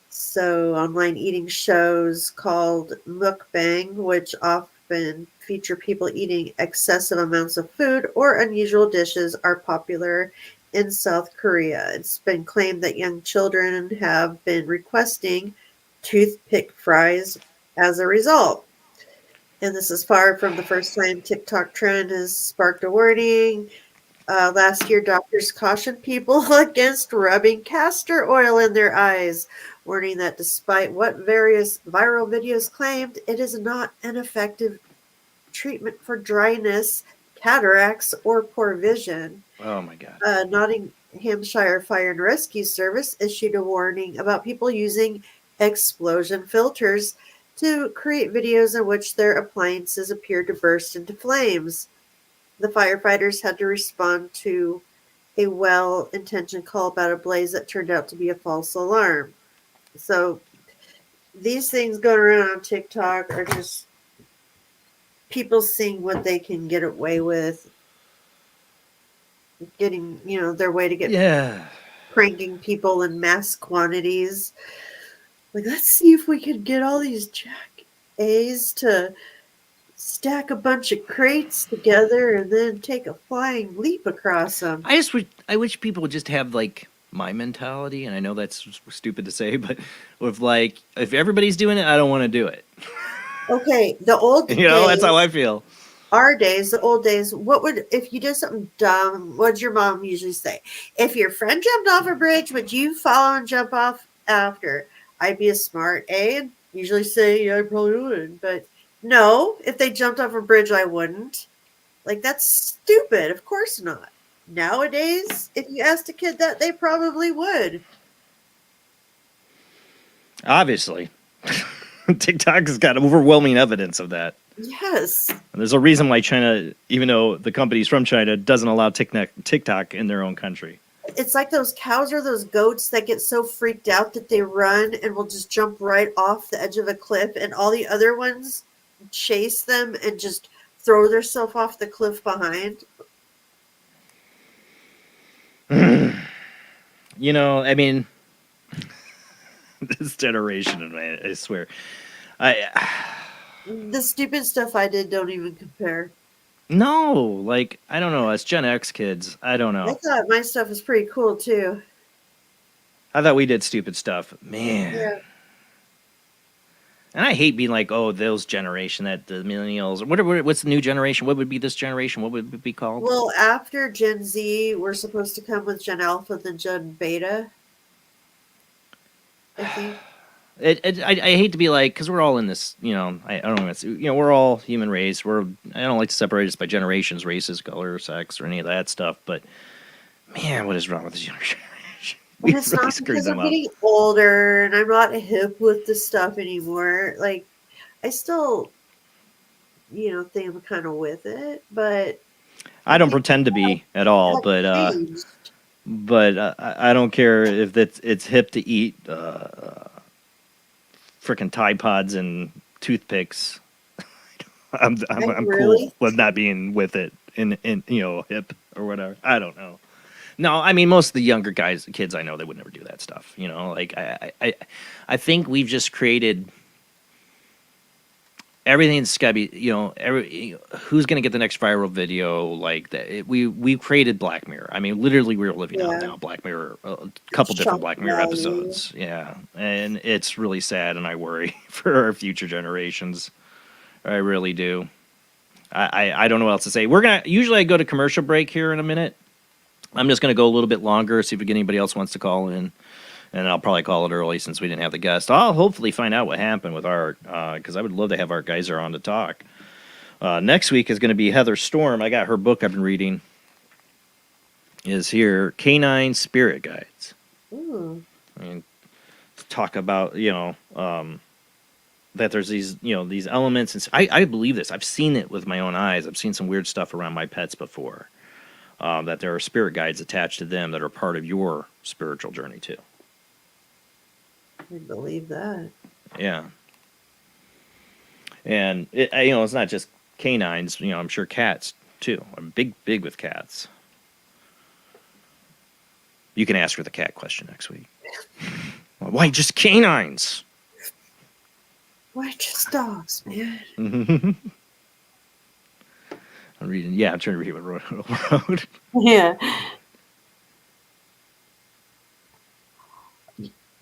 So, online eating shows called mukbang, which often feature people eating excessive amounts of food or unusual dishes, are popular in South Korea. It's been claimed that young children have been requesting toothpick fries as a result. And this is far from the first time TikTok trend has sparked a warning. Last year, doctors cautioned people against rubbing castor oil in their eyes, warning that despite what various viral videos claimed, it is not an effective treatment for dryness, cataracts, or poor vision.
Oh my God.
Nottinghamshire Fire and Rescue Service issued a warning about people using explosion filters to create videos in which their appliances appear to burst into flames. The firefighters had to respond to a well-intentioned call about a blaze that turned out to be a false alarm. So these things going around on TikTok are just people seeing what they can get away with, getting, their way to get pranking people in mass quantities. Like, let's see if we could get all these Jack A's to stack a bunch of crates together and then take a flying leap across them.
I wish people would just have like my mentality, and I know that's stupid to say, but if everybody's doing it, I don't want to do it.
Okay, the old days,
that's how I feel.
The old days, if you did something dumb, what'd your mom usually say? If your friend jumped off a bridge, would you follow and jump off after? I'd be a smart A and usually say, yeah, I probably would, but no, if they jumped off a bridge, I wouldn't. Like, that's stupid. Of course not. Nowadays, if you asked a kid that, they probably would.
Obviously. TikTok has got overwhelming evidence of that.
Yes.
And there's a reason why China, even though the company's from China, doesn't allow TikTok in their own country.
It's like those cows or those goats that get so freaked out that they run and will just jump right off the edge of a cliff, and all the other ones chase them and just throw themselves off the cliff behind.
I mean, this generation, man, I swear.
The stupid stuff I did don't even compare.
No, I don't know. Us Gen X kids, I don't know.
I thought my stuff was pretty cool, too.
I thought we did stupid stuff. Man.
Yeah.
And I hate being like, oh, those generation, that the millennials. What's the new generation? What would be this generation? What would it be called?
Well, after Gen Z, we're supposed to come with Gen Alpha, then Gen Beta, I think.
I hate to be like, because we're all in this, I don't know, we're all human race. I don't like to separate us by generations, races, color, sex, or any of that stuff. But man, what is wrong with this younger generation? We
And it's
really
not
screwed
because
them
I'm
up.
getting older and I'm not hip with this stuff anymore. Like, I still, think I'm kind of with it, but
I don't pretend to be at all, but I don't care if it's hip to eat freaking Tide Pods and toothpicks. I'm
really?
cool with not being with it in hip or whatever. I don't know. No, I mean most of the younger kids I know, they would never do that stuff. I think we've just created everything's got to be who's going to get the next viral video like that. We've created Black Mirror. I mean, literally, we're living out now Black Mirror, a couple different Black Mirror episodes. Yeah, and it's really sad, and I worry for our future generations. I really do. I don't know what else to say. Usually I go to commercial break here in a minute. I'm just going to go a little bit longer, see if anybody else wants to call in. And I'll probably call it early since we didn't have the guest. I'll hopefully find out what happened with Art, because I would love to have Art Geiser on to talk. Next week is going to be Heather Storm. I got her book I've been reading. Is here, Canine Spirit Guides.
Ooh.
I mean, talk about, that there's these, these elements. And I believe this. I've seen it with my own eyes. I've seen some weird stuff around my pets before. That there are spirit guides attached to them that are part of your spiritual journey too.
I believe that.
Yeah. And it's not just canines. I'm sure cats too. I'm big with cats. You can ask her the cat question next week. Why just canines?
Why just dogs, man?
I'm reading. Yeah, I'm trying to read what wrote.
Yeah.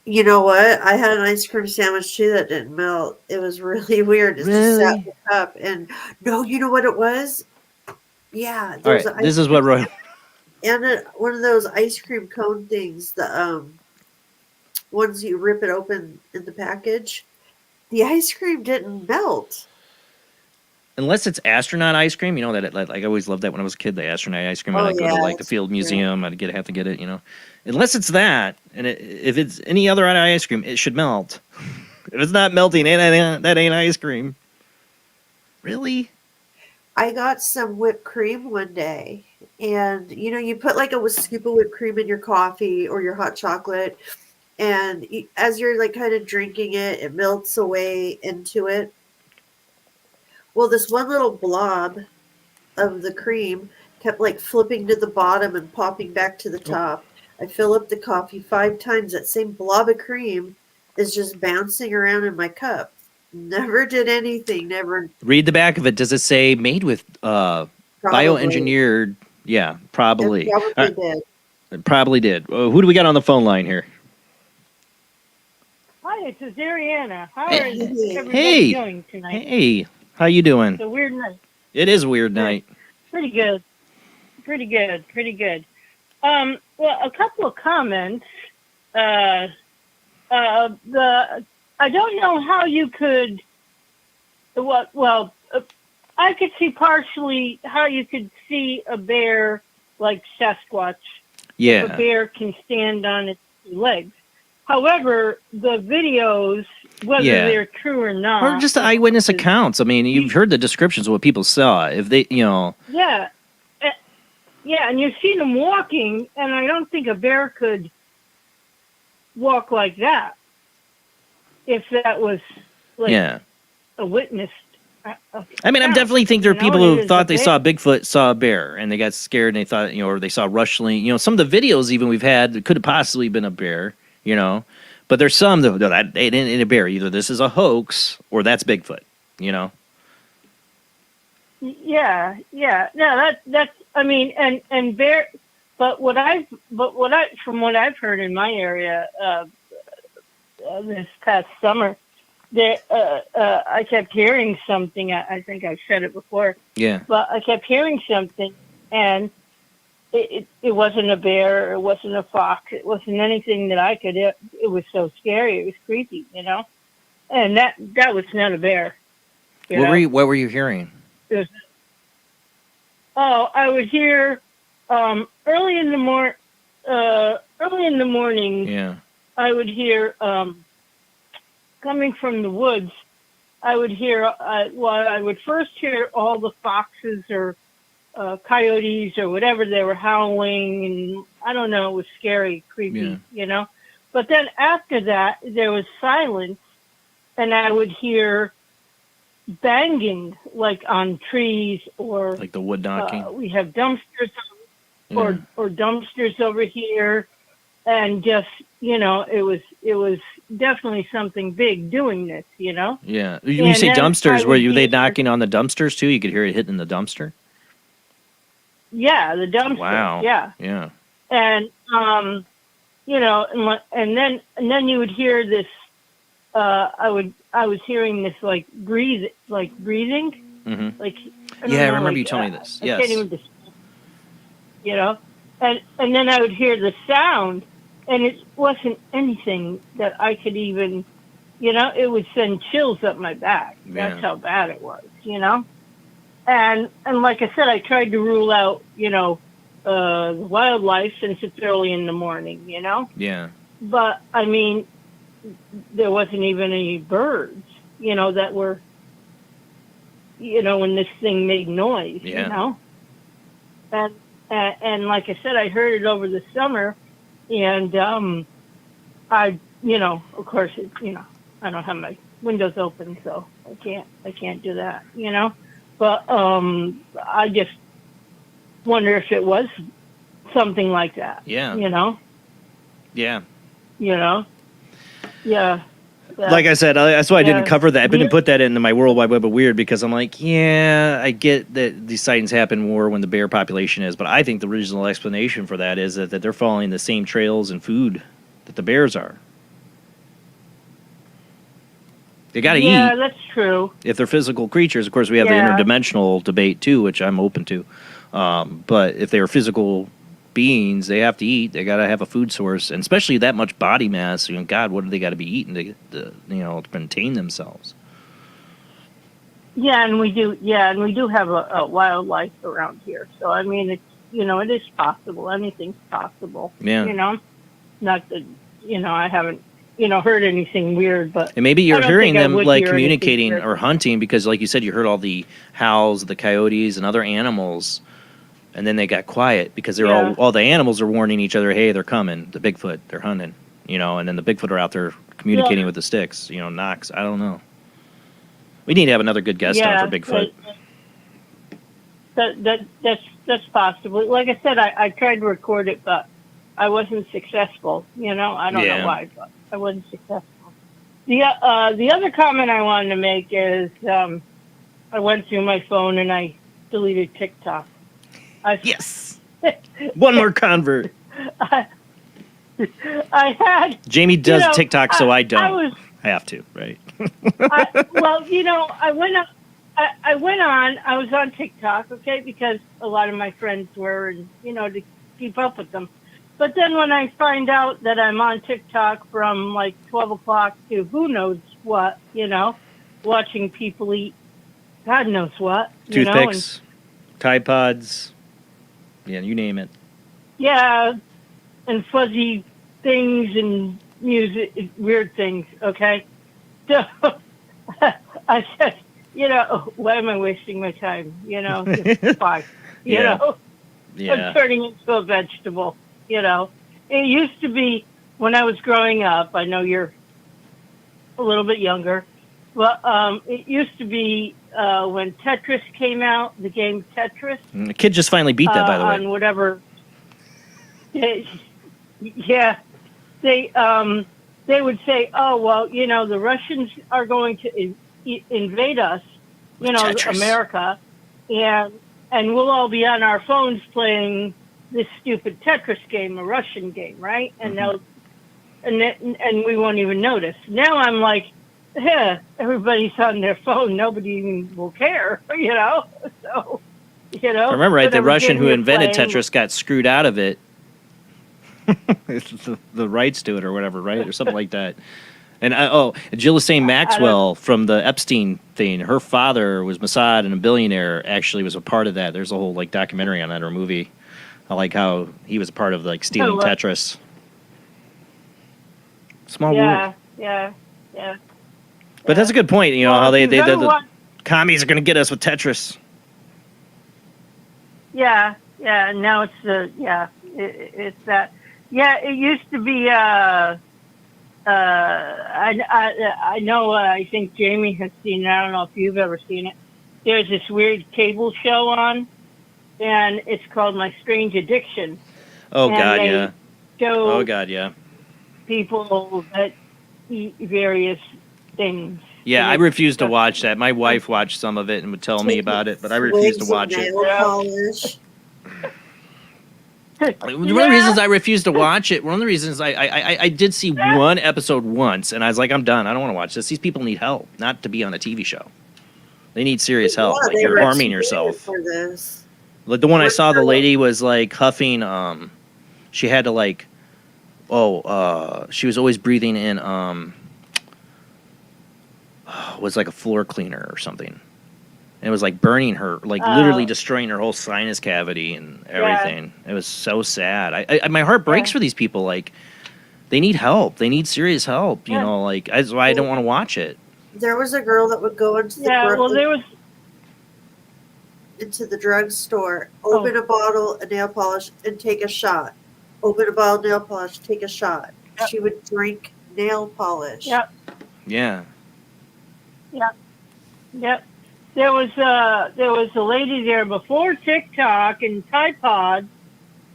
You know what? I had an ice cream sandwich too that didn't melt. It was really weird. It just sat in the cup. And no, you know what it was? Yeah.
All right. This is what wrote.
And one of those ice cream cone things, the ones you rip it open in the package. The ice cream didn't melt.
Unless it's astronaut ice cream, that like I always loved that when I was a kid. The astronaut ice cream, and I'd go to like the Field Museum, I'd have to get it. Unless it's that, and if it's any other ice cream, it should melt. If it's not melting, that ain't ice cream. Really?
I got some whipped cream one day, and you put like a scoop of whipped cream in your coffee or your hot chocolate, and as you're like kind of drinking it, it melts away into it. Well, this one little blob of the cream kept like flipping to the bottom and popping back to the top. I fill up the coffee 5 times. That same blob of cream is just bouncing around in my cup. Never did anything. Never.
Read the back of it. Does it say made with bioengineered? Yeah, probably.
It probably did.
It probably did. Who do we got on the phone line here?
Hi, it's Ariana. How are everybody
Hey.
doing tonight?
Hey, how you doing?
It's a weird night.
It is a weird night.
Pretty good. Well, a couple of comments. I don't know how you could. I could see partially how you could see a bear like Sasquatch.
Yeah.
If a bear can stand on its 2 legs. However, the videos, whether they're true or not,
Or just eyewitness accounts. I mean, you've heard the descriptions of what people saw. If they,
Yeah. And you've seen them walking, and I don't think a bear could walk like that if that was like a witness.
I mean, I definitely think there are people who thought they saw Bigfoot, saw a bear, and they got scared, and they thought, or they saw rustling. Some of the videos even we've had, it could have possibly been a bear, But there's some that it ain't a bear. Either this is a hoax or that's Bigfoot,
Yeah. No, that's. I mean, and bear. But from what I've heard in my area, this past summer, there I kept hearing something. I think I've said it before.
Yeah.
But I kept hearing something, and it wasn't a bear. It wasn't a fox. It wasn't anything that I could. It was so scary. It was creepy, And that was not a bear.
What were you hearing?
I would hear early in the morning.
Yeah.
I would hear coming from the woods. I would hear. I would first hear all the foxes or coyotes or whatever they were howling, and I don't know. It was scary, creepy, But then after that, there was silence, and I would hear banging, like on trees or
like the wood knocking.
We have dumpsters or dumpsters over here, and just it was definitely something big doing this,
Yeah. When you say dumpsters, were they knocking on the dumpsters too? You could hear it hitting the dumpster.
Yeah, the dumpster.
Wow.
Yeah.
Yeah.
And and then you would hear this. I was hearing this like breathing.
Mm-hmm.
Like
I remember you telling me this. Yes.
I can't even describe, and then I would hear the sound, and it wasn't anything that I could even, it would send chills up my back.
Yeah.
That's how bad it was, And like I said, I tried to rule out, wildlife since it's early in the morning,
Yeah.
But I mean, there wasn't even any birds, that were, when this thing made noise,
Yeah.
And like I said, I heard it over the summer, and I, of course, I don't have my windows open, so I can't do that, But I just wonder if it was something like that.
Yeah. Yeah.
Yeah.
Like I said, that's why I didn't
Yeah.
cover that. I didn't put that into my World Wide Web of Weird because I'm like, yeah, I get that these sightings happen more when the bear population is, but I think the reasonable explanation for that is that they're following the same trails and food that the bears are. They got to eat.
Yeah, that's true.
If they're physical creatures, of course, we have the
Yeah.
interdimensional debate too, which I'm open to. But if they are physical beings, they have to eat. They got to have a food source, and especially that much body mass. God, what do they got to be eating to maintain themselves?
Yeah, and we do. Yeah, and we do have a wildlife around here. So I mean, it's it is possible. Anything's possible.
Yeah.
Not that I haven't heard anything weird, but
And maybe you're
I don't
hearing
think I
them
would
like
hear anything
communicating
weird.
or hunting because, like you said, you heard all the howls of the coyotes and other animals, and then they got quiet because they're
Yeah.
all the animals are warning each other, hey, they're coming. The Bigfoot, they're hunting, and then the Bigfoot are out there communicating
Yeah.
with the sticks, knocks. I don't know. We need to have another good guest on for Bigfoot.
That's possible. Like I said, I tried to record it, but I wasn't successful. I don't
Yeah.
know why, but I wasn't successful. The other comment I wanted to make is I went through my phone and I deleted TikTok.
Yes. One more convert.
I had
Jamie does
you know,
TikTok, so I don't.
I was
have to, right?
I went on. I was on TikTok, okay, because a lot of my friends were, and to keep up with them. But then when I find out that I'm on TikTok from like 12 o'clock to who knows what, watching people eat God knows what,
Toothpicks, Tide Pods, yeah, you name it.
Yeah, and fuzzy things and music, weird things, okay? So I said, why am I wasting my time? It's fine.
Yeah.
I'm turning into a vegetable, It used to be when I was growing up, I know you're a little bit younger, but it used to be when Tetris came out, the game Tetris.
The kid just finally beat that, by the way.
On whatever. Yeah, they would say, "Oh well, the Russians are going to invade us,
Tetris.
America, and we'll all be on our phones playing this stupid Tetris game, a Russian game, right? And and we won't even notice." Now I'm like, yeah, everybody's on their phone. Nobody even will care, So,
If I remember right, the
whatever
Russian
game
who
you're
invented
playing-
Tetris got screwed out of it. the rights to it or whatever, right? Or something like that. And Jill St. Maxwell from the Epstein thing, her father was Mossad and a billionaire, actually was a part of that. There's a whole documentary on that or movie. I like how he was a part of stealing Tetris. Small world.
Yeah.
But that's a good point,
Well,
how
if you've ever
the
watched-
commies are going to get us with Tetris.
Yeah. And now it's it's that. Yeah, it used to be. I know. I think Jamie has seen it. I don't know if you've ever seen it. There's this weird cable show on, and it's called My Strange Addiction.
Oh
And
God,
they
yeah.
show
Oh God, yeah.
people that eat various things.
Yeah, I
And
refuse to watch that. My wife watched some of it and would tell me about it, but I refuse to watch it.
Nail polish.
One of the reasons I refuse to watch it, one of the reasons I did see one episode once, and I was like, I'm done. I don't want to watch this. These people need help, not to be on a TV show. They need serious help.
Yeah,
Like
they
you're
were
harming
created
yourself.
for this.
Like the one I saw, the lady was huffing. She had to she was always breathing in. Was like a floor cleaner or something. And it was burning her, literally destroying her whole sinus cavity and everything. It was so sad. I my heart breaks for these people. They need help. They need serious help. That's why I don't want to watch it.
There was a girl that would go into the
there was.
into the drugstore, open a bottle of nail polish, and take a shot. Open a bottle of nail polish, take a shot.
Yep.
She would drink nail polish.
Yep.
Yeah.
Yep. Yep. There was a lady there before TikTok and Tide Pod.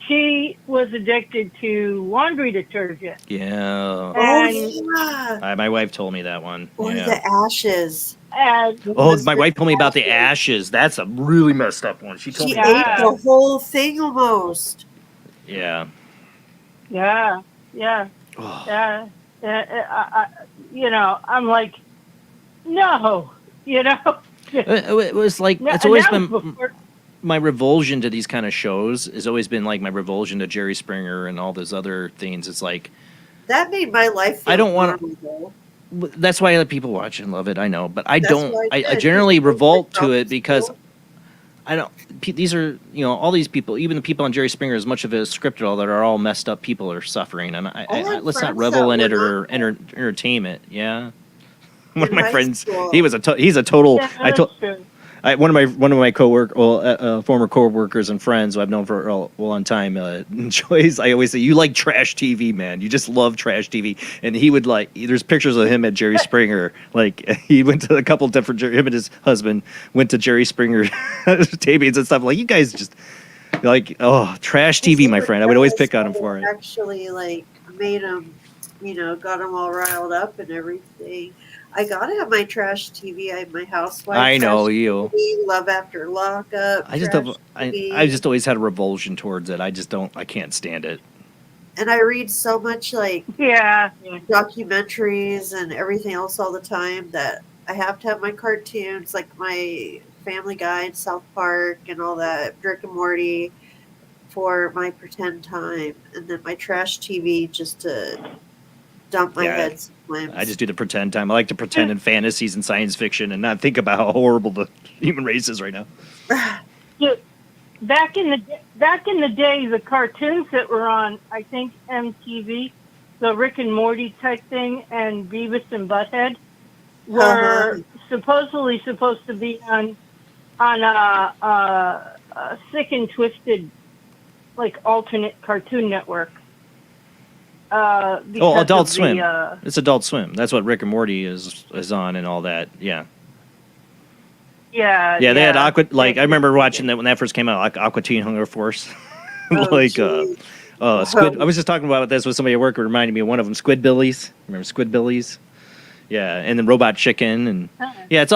She was addicted to laundry detergent.
Yeah.
Yeah.
My wife told me that one.
Or
yeah.
the ashes.
My wife told me about the ashes. That's a really messed up one. She told
She
me.
ate the whole thing almost.
Yeah.
Yeah. Yeah. I'm like, no.
It was like
No,
it's always
and that
been
was before-
my revulsion to these kind of shows. Has always been like my revulsion to Jerry Springer and all those other things. It's like
That made my life feel
I don't want
normal,
to. That's why other people watch and love it. I know, but I
That's
don't.
what I
I
did.
generally revolt to it because I don't. These are all these people, even the people on Jerry Springer, as much of it is scripted, all that are all messed up people are suffering, and let's not revel in it or entertain it. Yeah. One of my friends, he's a total. One of my former coworkers and friends who I've known for a long time enjoys. I always say, you like trash TV, man. You just love trash TV. And he would there's pictures of him at Jerry Springer. Like he went to a couple different. Him and his husband went to Jerry Springer tapings and stuff. Like you guys just trash TV, my friend. I would always pick on him for it.
Actually, made him, got him all riled up and everything. I gotta have my trash TV. I have my housewife.
I know
trash
you.
TV, Love After Lockup.
I just always had a revulsion towards it. I can't stand it.
And I read so much documentaries and everything else all the time that I have to have my cartoons, like my Family Guy, South Park, and all that, Rick and Morty, for my pretend time, and then my trash TV just to dump my head sometimes.
I just do the pretend time. I like to pretend in fantasies and science fiction and not think about how horrible the human race is right now.
Back in the day, the cartoons that were on, I think MTV, the Rick and Morty type thing, and Beavis and Butthead were supposedly supposed to be on a Sick and Twisted, alternate Cartoon Network.
Adult Swim. It's Adult Swim. That's what Rick and Morty is on and all that. Yeah.
Yeah.
They had Aqua. I remember watching that when that first came out. Aqua Teen Hunger Force. Squid. I was just talking about this with somebody at work who reminded me of one of them. Squidbillies. Remember Squidbillies? Yeah, and then Robot Chicken, and it's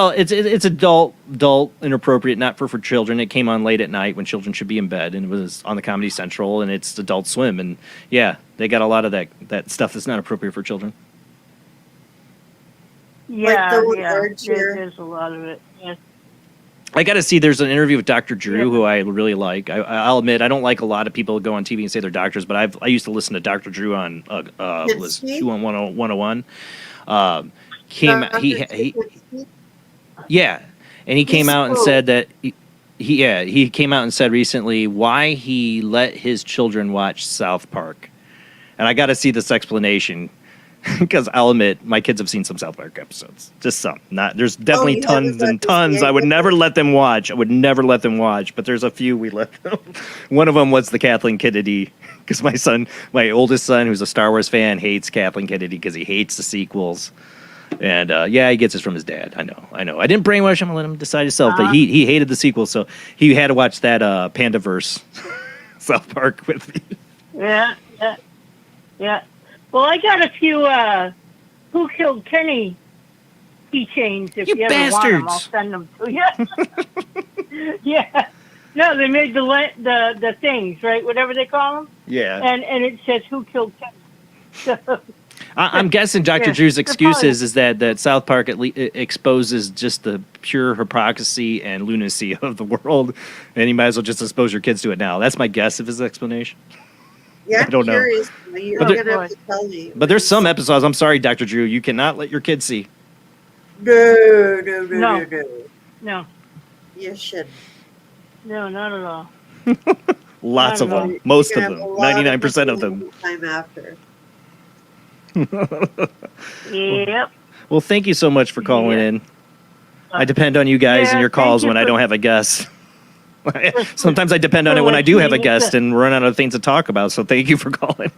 adult, inappropriate, not for children. It came on late at night when children should be in bed, and it was on the Comedy Central, and it's Adult Swim, and they got a lot of that stuff that's not appropriate for children.
Yeah, there's a lot of it. Yeah.
I got to see. There's an interview with Dr. Drew, who I really like. I'll admit I don't like a lot of people who go on TV and say they're doctors, but I used to listen to Dr. Drew on was 101. And he came out and said that he came out and said recently why he let his children watch South Park, and I got to see this explanation because I'll admit my kids have seen some South Park episodes, just some. There's definitely tons and tons. I would never let them watch. But there's a few we let them. One of them was the Kathleen Kennedy. Because my oldest son, who's a Star Wars fan, hates Kathleen Kennedy because he hates the sequels. And he gets this from his dad. I know. I didn't brainwash him and let him decide himself, but he hated the sequels, so he had to watch that Pandaverse South Park with me.
Yeah. Well, I got a few Who Killed Kenny keychains. If you ever want them, I'll send them to you. Yeah. No, they made the things, right? Whatever they call them.
Yeah.
And it says Who Killed Kenny. So,
I'm guessing Dr. Drew's excuse is that South Park exposes just the pure hypocrisy and lunacy of the world, and you might as well just expose your kids to it now. That's my guess of his explanation.
Yeah,
I don't know.
You're going to have to tell me.
But there's some episodes, I'm sorry, Dr. Drew, you cannot let your kids see.
No. You shouldn't.
No, not at all.
Lots of them. Most of them. 99% of them.
Time after.
Yep.
Well, thank you so much for calling in. I depend on you guys and your calls when I don't have a guest. Sometimes I depend on it when I do have a guest and run out of things to talk about. So thank you for calling.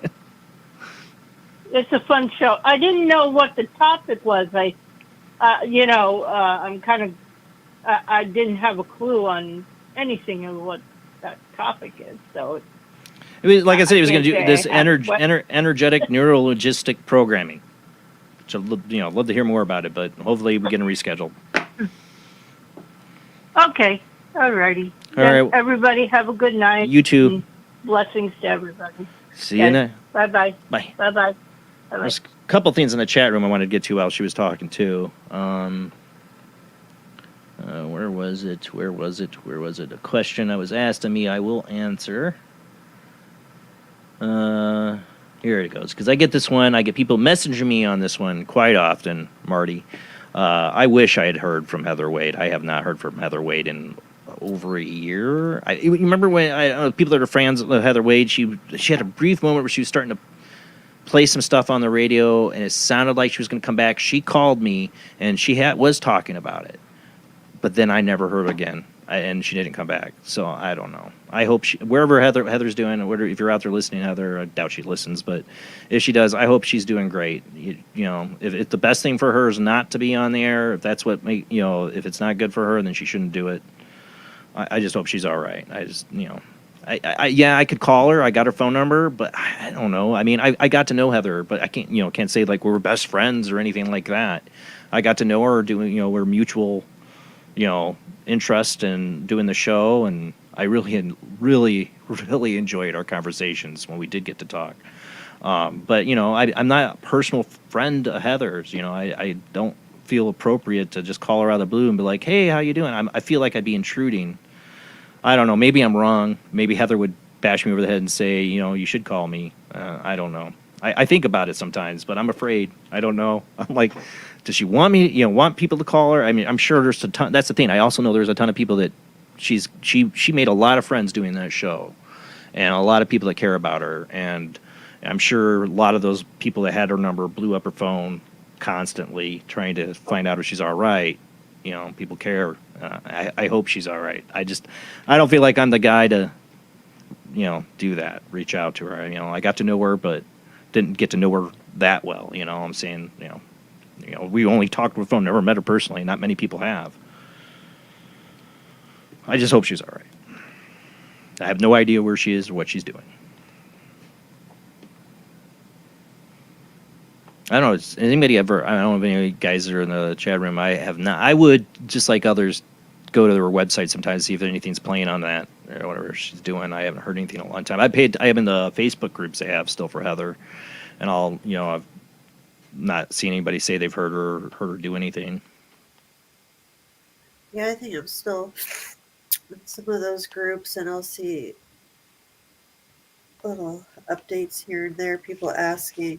It's a fun show. I didn't know what the topic was. I'm kind of, I didn't have a clue on anything of what that topic is. So,
Like I said, he was going to do this energetic neurologistic programming. Which I'd love to hear more about it, but hopefully we get it rescheduled.
Okay. Alrighty.
All right.
Everybody have a good night.
You too.
Blessings to everybody.
See you next.
Bye-bye.
Bye.
Bye-bye. Bye-bye.
There's a couple things in the chat room I wanted to get to while she was talking too. Where was it? A question I was asked of me, I will answer. Here it goes. Because I get this one. I get people messaging me on this one quite often, Marty. I wish I had heard from Heather Wade. I have not heard from Heather Wade in over a year. You remember when people that are fans of Heather Wade, she had a brief moment where she was starting to play some stuff on the radio, and it sounded like she was going to come back. She called me, and she was talking about it. But then I never heard again, and she didn't come back. So I don't know. I hope wherever Heather's doing, if you're out there listening, Heather, I doubt she listens, but if she does, I hope she's doing great. If the best thing for her is not to be on the air, if that's what if it's not good for her, then she shouldn't do it. I just hope she's all right. I could call her. I got her phone number, but I don't know. I mean, I got to know Heather, but I can't say like we were best friends or anything like that. I got to know her doing, we're mutual, interest in doing the show, and I really enjoyed our conversations when we did get to talk. But I'm not a personal friend of Heather's. I don't feel appropriate to just call her out of the blue and be like, "Hey, how you doing?" I feel like I'd be intruding. I don't know. Maybe I'm wrong. Maybe Heather would bash me over the head and say, you should call me. I don't know. I think about it sometimes, but I'm afraid. I don't know. I'm like, does she want me? Want people to call her? I mean, I'm sure there's a ton. That's the thing. I also know there's a ton of people that she made a lot of friends doing that show, and a lot of people that care about her. And I'm sure a lot of those people that had her number blew up her phone constantly trying to find out if she's all right. People care. I hope she's all right. I don't feel like I'm the guy to, do that. Reach out to her. I got to know her, but didn't get to know her that well. I'm saying, we only talked on the phone, never met her personally. Not many people have. I just hope she's all right. I have no idea where she is or what she's doing. I don't know. Has anybody ever? I don't know if any guys are in the chat room. I have not. I would, just like others, go to their website sometimes, see if anything's playing on that or whatever she's doing. I haven't heard anything in a long time. I am in the Facebook groups they have still for Heather, and I've not seen anybody say they've heard her do anything.
Yeah, I think I'm still in some of those groups, and I'll see little updates here and there, people asking.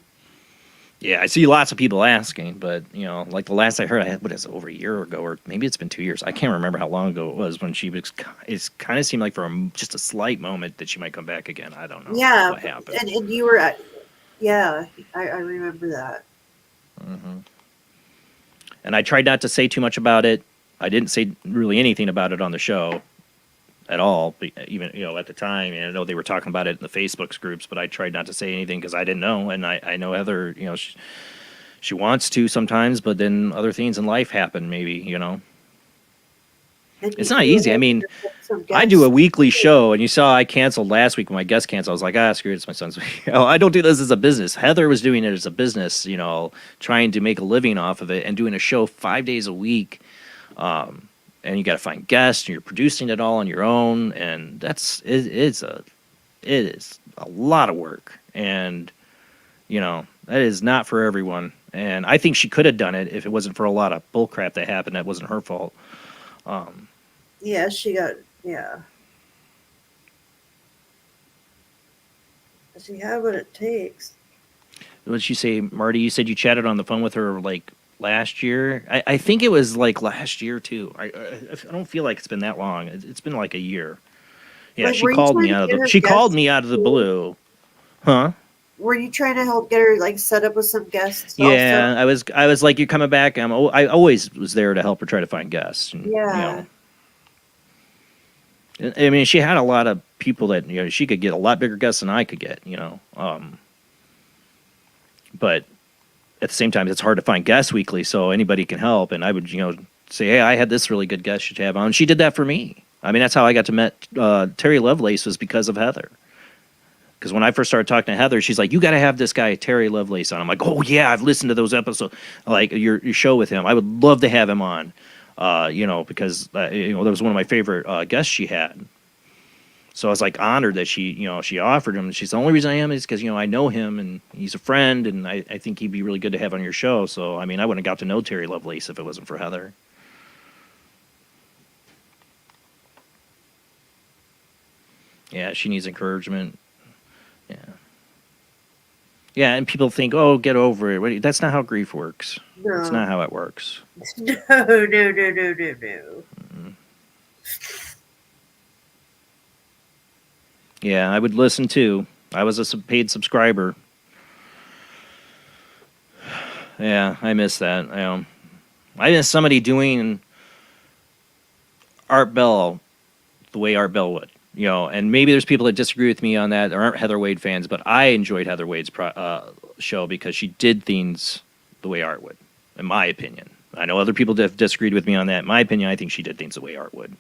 Yeah, I see lots of people asking, but like the last I heard, I had over a year ago, or maybe it's been 2 years. I can't remember how long ago it was when she was. It kind of seemed like for just a slight moment that she might come back again. I don't know.
Yeah,
what happened.
And you were at. Yeah, I remember that.
Mm-hmm. And I tried not to say too much about it. I didn't say really anything about it on the show at all, even at the time. And I know they were talking about it in the Facebook groups, but I tried not to say anything because I didn't know. And I know Heather, she wants to sometimes, but then other things in life happen. Maybe it's not easy. I mean, I do a weekly show, and you saw I canceled last week when my guest canceled. I was like, screw it, it's my son's week. I don't do this as a business. Heather was doing it as a business, trying to make a living off of it and doing a show 5 days a week. And you got to find guests, and you're producing it all on your own, and it is a lot of work, and that is not for everyone. And I think she could have done it if it wasn't for a lot of bullcrap that happened. That wasn't her fault.
Yeah, she got She had what it takes.
What did she say, Marty? You said you chatted on the phone with her like last year. I think it was like last year too. I don't feel like it's been that long. It's been like a year. Yeah,
Like,
she called me out of the blue. Huh?
were you trying to help get her like set up with some guests?
Yeah,
Also?
I was like, you're coming back. I always was there to help her try to find guests. And,
Yeah.
I mean, she had a lot of people that she could get a lot bigger guests than I could get. But at the same time, it's hard to find guests weekly, so anybody can help. And I would say, hey, I had this really good guest you should have on. She did that for me. I mean, that's how I got to meet Terry Lovelace, was because of Heather. Because when I first started talking to Heather, she's like, you got to have this guy, Terry Lovelace, on. I'm like, oh, yeah, I've listened to those episodes, like your show with him. I would love to have him on, because, that was one of my favorite guests she had. So I was like honored that she offered him. She's the only reason I am is because, I know him and he's a friend and I think he'd be really good to have on your show. So, I mean, I wouldn't have got to know Terry Lovelace if it wasn't for Heather. Yeah, she needs encouragement. Yeah. Yeah, and people think, oh, get over it. That's not how grief works.
No.
That's not how it works.
No.
Mm-hmm. Yeah, I would listen too. I was a paid subscriber. Yeah, I miss that. I miss somebody doing Art Bell the way Art Bell would. And maybe there's people that disagree with me on that or aren't Heather Wade fans, but I enjoyed Heather Wade's show because she did things the way Art would, in my opinion. I know other people have disagreed with me on that. In my opinion, I think she did things the way Art would.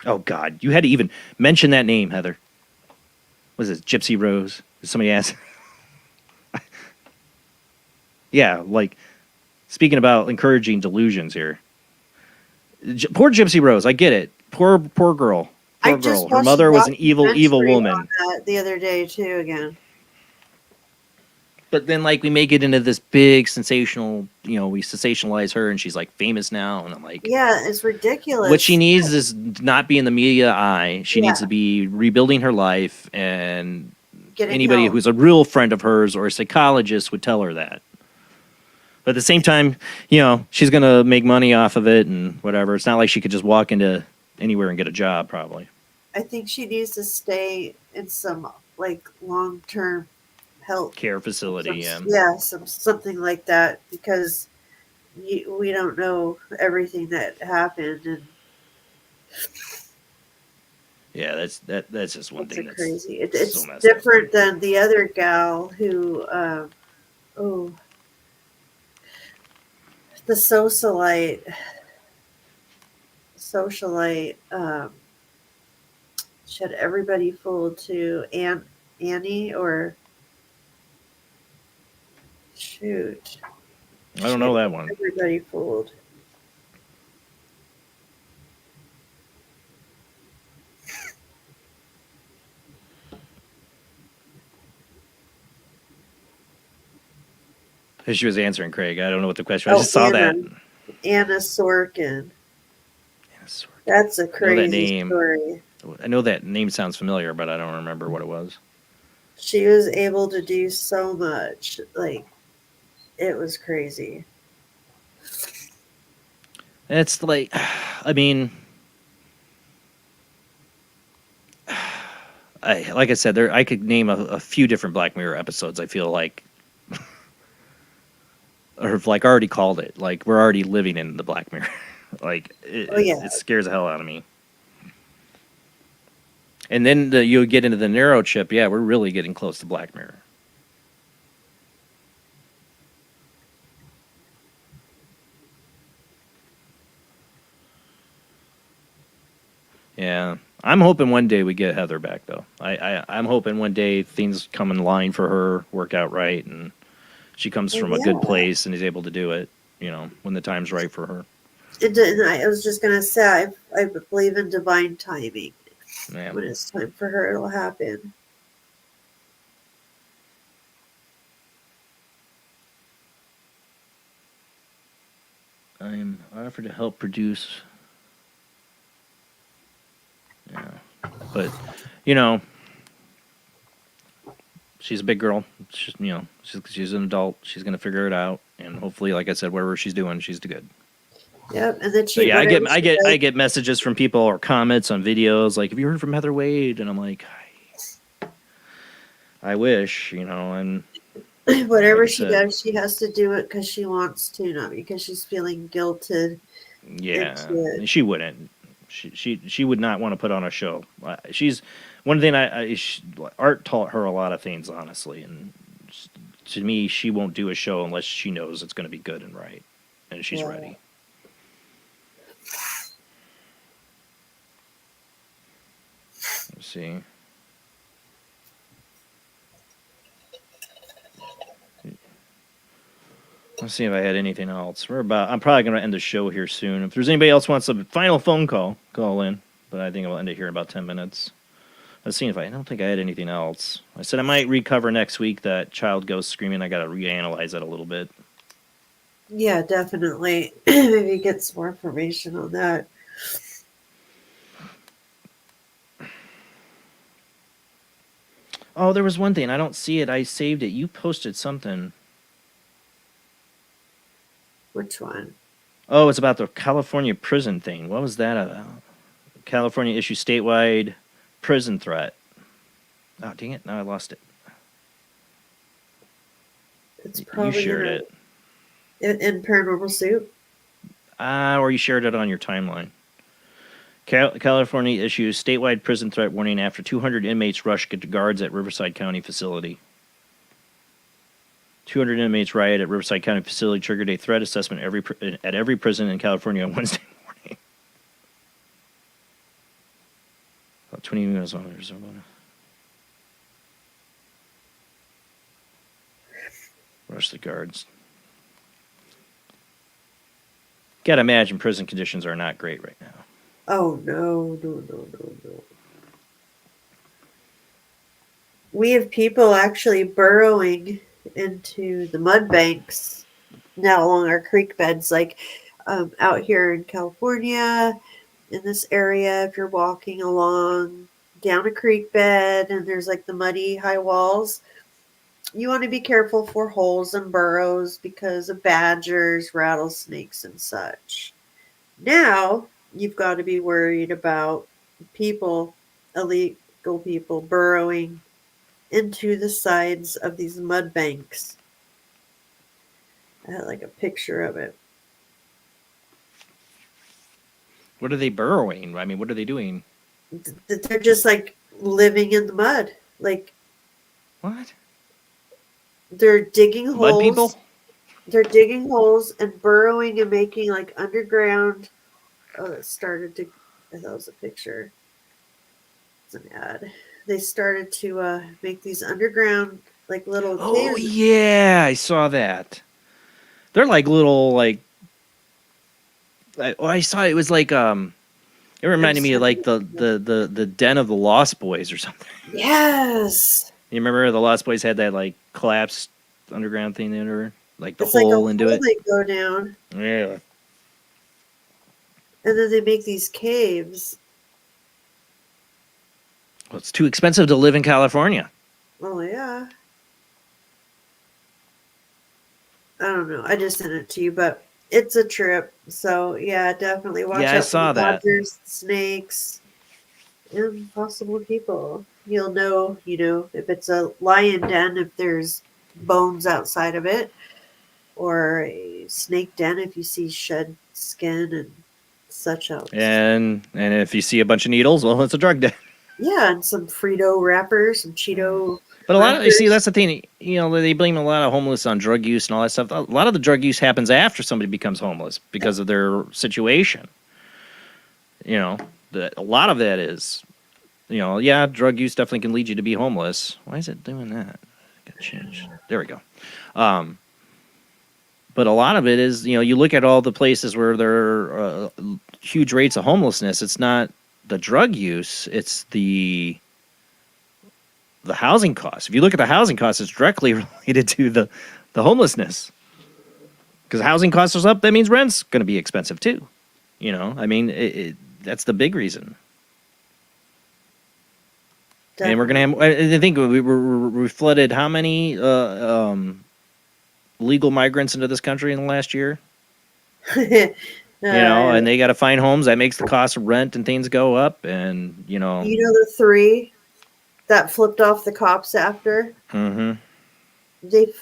Oh, God. You had to even mention that name, Heather. Was it Gypsy Rose? Did somebody ask? Yeah, like, speaking about encouraging delusions here. Poor Gypsy Rose. I get it. Poor girl. Poor girl. Her mother was an evil woman.
On that the other day, too, again.
But then, like, we make it into this big sensational, we sensationalize her, and she's, like, famous now, and I'm like...
Yeah, it's ridiculous.
What she needs is not be in the media eye. She needs to be rebuilding her life, and anybody who's a real friend of hers or a psychologist would tell her that. But at the same time, she's going to make money off of it and whatever. It's not like she could just walk into anywhere and get a job, probably.
I think she needs to stay in some, like, long-term health
care facility,
something like that, because we don't know everything that happened, and
yeah, that's just one thing that's
crazy. It's
so
different than the other gal who the socialite she had everybody fooled to Annie, or shoot.
I don't know that one.
Everybody fooled.
She was answering Craig. I don't know what the question was. I just saw that.
Anna Sorkin. That's a crazy story.
I know that name sounds familiar, but I don't remember what it was.
She was able to do so much. Like, it was crazy.
It's like, I mean, like I said, I could name a few different Black Mirror episodes. I feel like, or like already called it. Like, we're already living in the Black Mirror. Like, it scares the hell out of me. And then you get into the neurochip. Yeah, we're really getting close to Black Mirror. Yeah, I'm hoping one day we get Heather back, though. I'm hoping one day things come in line for her, work out right, and she comes from a good place and is able to do it, when the time's right for her.
I was just going to say, I believe in divine timing.
Yeah.
When it's time for her, it'll happen.
I'm offered to help produce. Yeah. But, she's a big girl. She's an adult. She's going to figure it out. And hopefully, like I said, whatever she's doing, she's good.
Yep, and then
So
she.
yeah,
whatever she
I
does-
get messages from people or comments on videos like, "Have you heard from Heather Wade?" And I'm like, I wish, and
Whatever
like I
she
said,
does, she has to do it because she wants to, not because she's feeling guilted
yeah,
into it.
she wouldn't. She would not want to put on a show. She's one thing Art taught her a lot of things, honestly, and to me, she won't do a show unless she knows it's going to be good and right, and she's
Yeah.
ready. Let's see. Let's see if I had anything else. I'm probably going to end the show here soon. If there's anybody else wants a final phone call in. But I think I'll end it here in about 10 minutes. Let's see if I don't think I had anything else. I said I might recover next week that child ghost screaming. I got to reanalyze that a little bit.
Yeah, definitely. Maybe get some more information on that.
Oh, there was one thing. I don't see it. I saved it. You posted something.
Which one?
Oh, it's about the California prison thing. What was that about? California issues statewide prison threat. Oh, dang it. Now I lost it.
It's
You
probably
shared it.
in Paranormal Soup.
Or you shared it on your timeline. California issues statewide prison threat warning after 200 inmates rush guards at Riverside County facility. 200 inmates riot at Riverside County facility triggered a threat assessment at every prison in California on Wednesday morning. About 20 minutes on Arizona. Rush the guards. Gotta imagine prison conditions are not great right now.
Oh, no. We have people actually burrowing into the mud banks now along our creek beds, like out here in California, in this area. If you're walking along down a creek bed and there's like the muddy high walls, you want to be careful for holes and burrows because of badgers, rattlesnakes, and such. Now you've got to be worried about people, illegal people, burrowing into the sides of these mud banks. I had like a picture of it.
What are they burrowing? I mean, what are they doing?
They're just like living in the mud. Like,
what?
They're digging holes.
Mud people?
They're digging holes and burrowing and making like underground. Oh, it started to. I thought it was a picture. It's an ad. They started to make these underground like little
Oh
caves.
yeah, I saw that. They're like little I saw it was like it reminded me of like the den of the Lost Boys or something.
Yes.
You remember the Lost Boys had that like collapsed underground thing under like the
It's like a
hole into
hole
it.
they go down,
Yeah.
and then they make these caves.
Well, it's too expensive to live in California.
Oh yeah. I don't know. I just sent it to you, but it's a trip. So yeah, definitely watch
Yeah, I
out
saw
for
that.
badgers, snakes, and possible people. You'll know, if it's a lion den, if there's bones outside of it, or a snake den if you see shed skin and such else.
And if you see a bunch of needles, well, it's a drug den.
Yeah, and some Frito wrappers, some Cheeto.
But a lot of, you see,
wrappers.
that's the thing. They blame a lot of homeless on drug use and all that stuff. A lot of the drug use happens after somebody becomes homeless because of their situation. A lot of that is, drug use definitely can lead you to be homeless. Why is it doing that? Got to change. There we go. But a lot of it is, you look at all the places where there are huge rates of homelessness. It's not the drug use; it's the housing costs. If you look at the housing costs, it's directly related to the homelessness. Because housing costs are up, that means rent's going to be expensive too. That's the big reason. Definitely. And we're going to have, I think we flooded how many legal migrants into this country in the last year? and they got to find homes. That makes the cost of rent and things go up. And,
You know the 3 that flipped off the cops after?
Mm-hmm.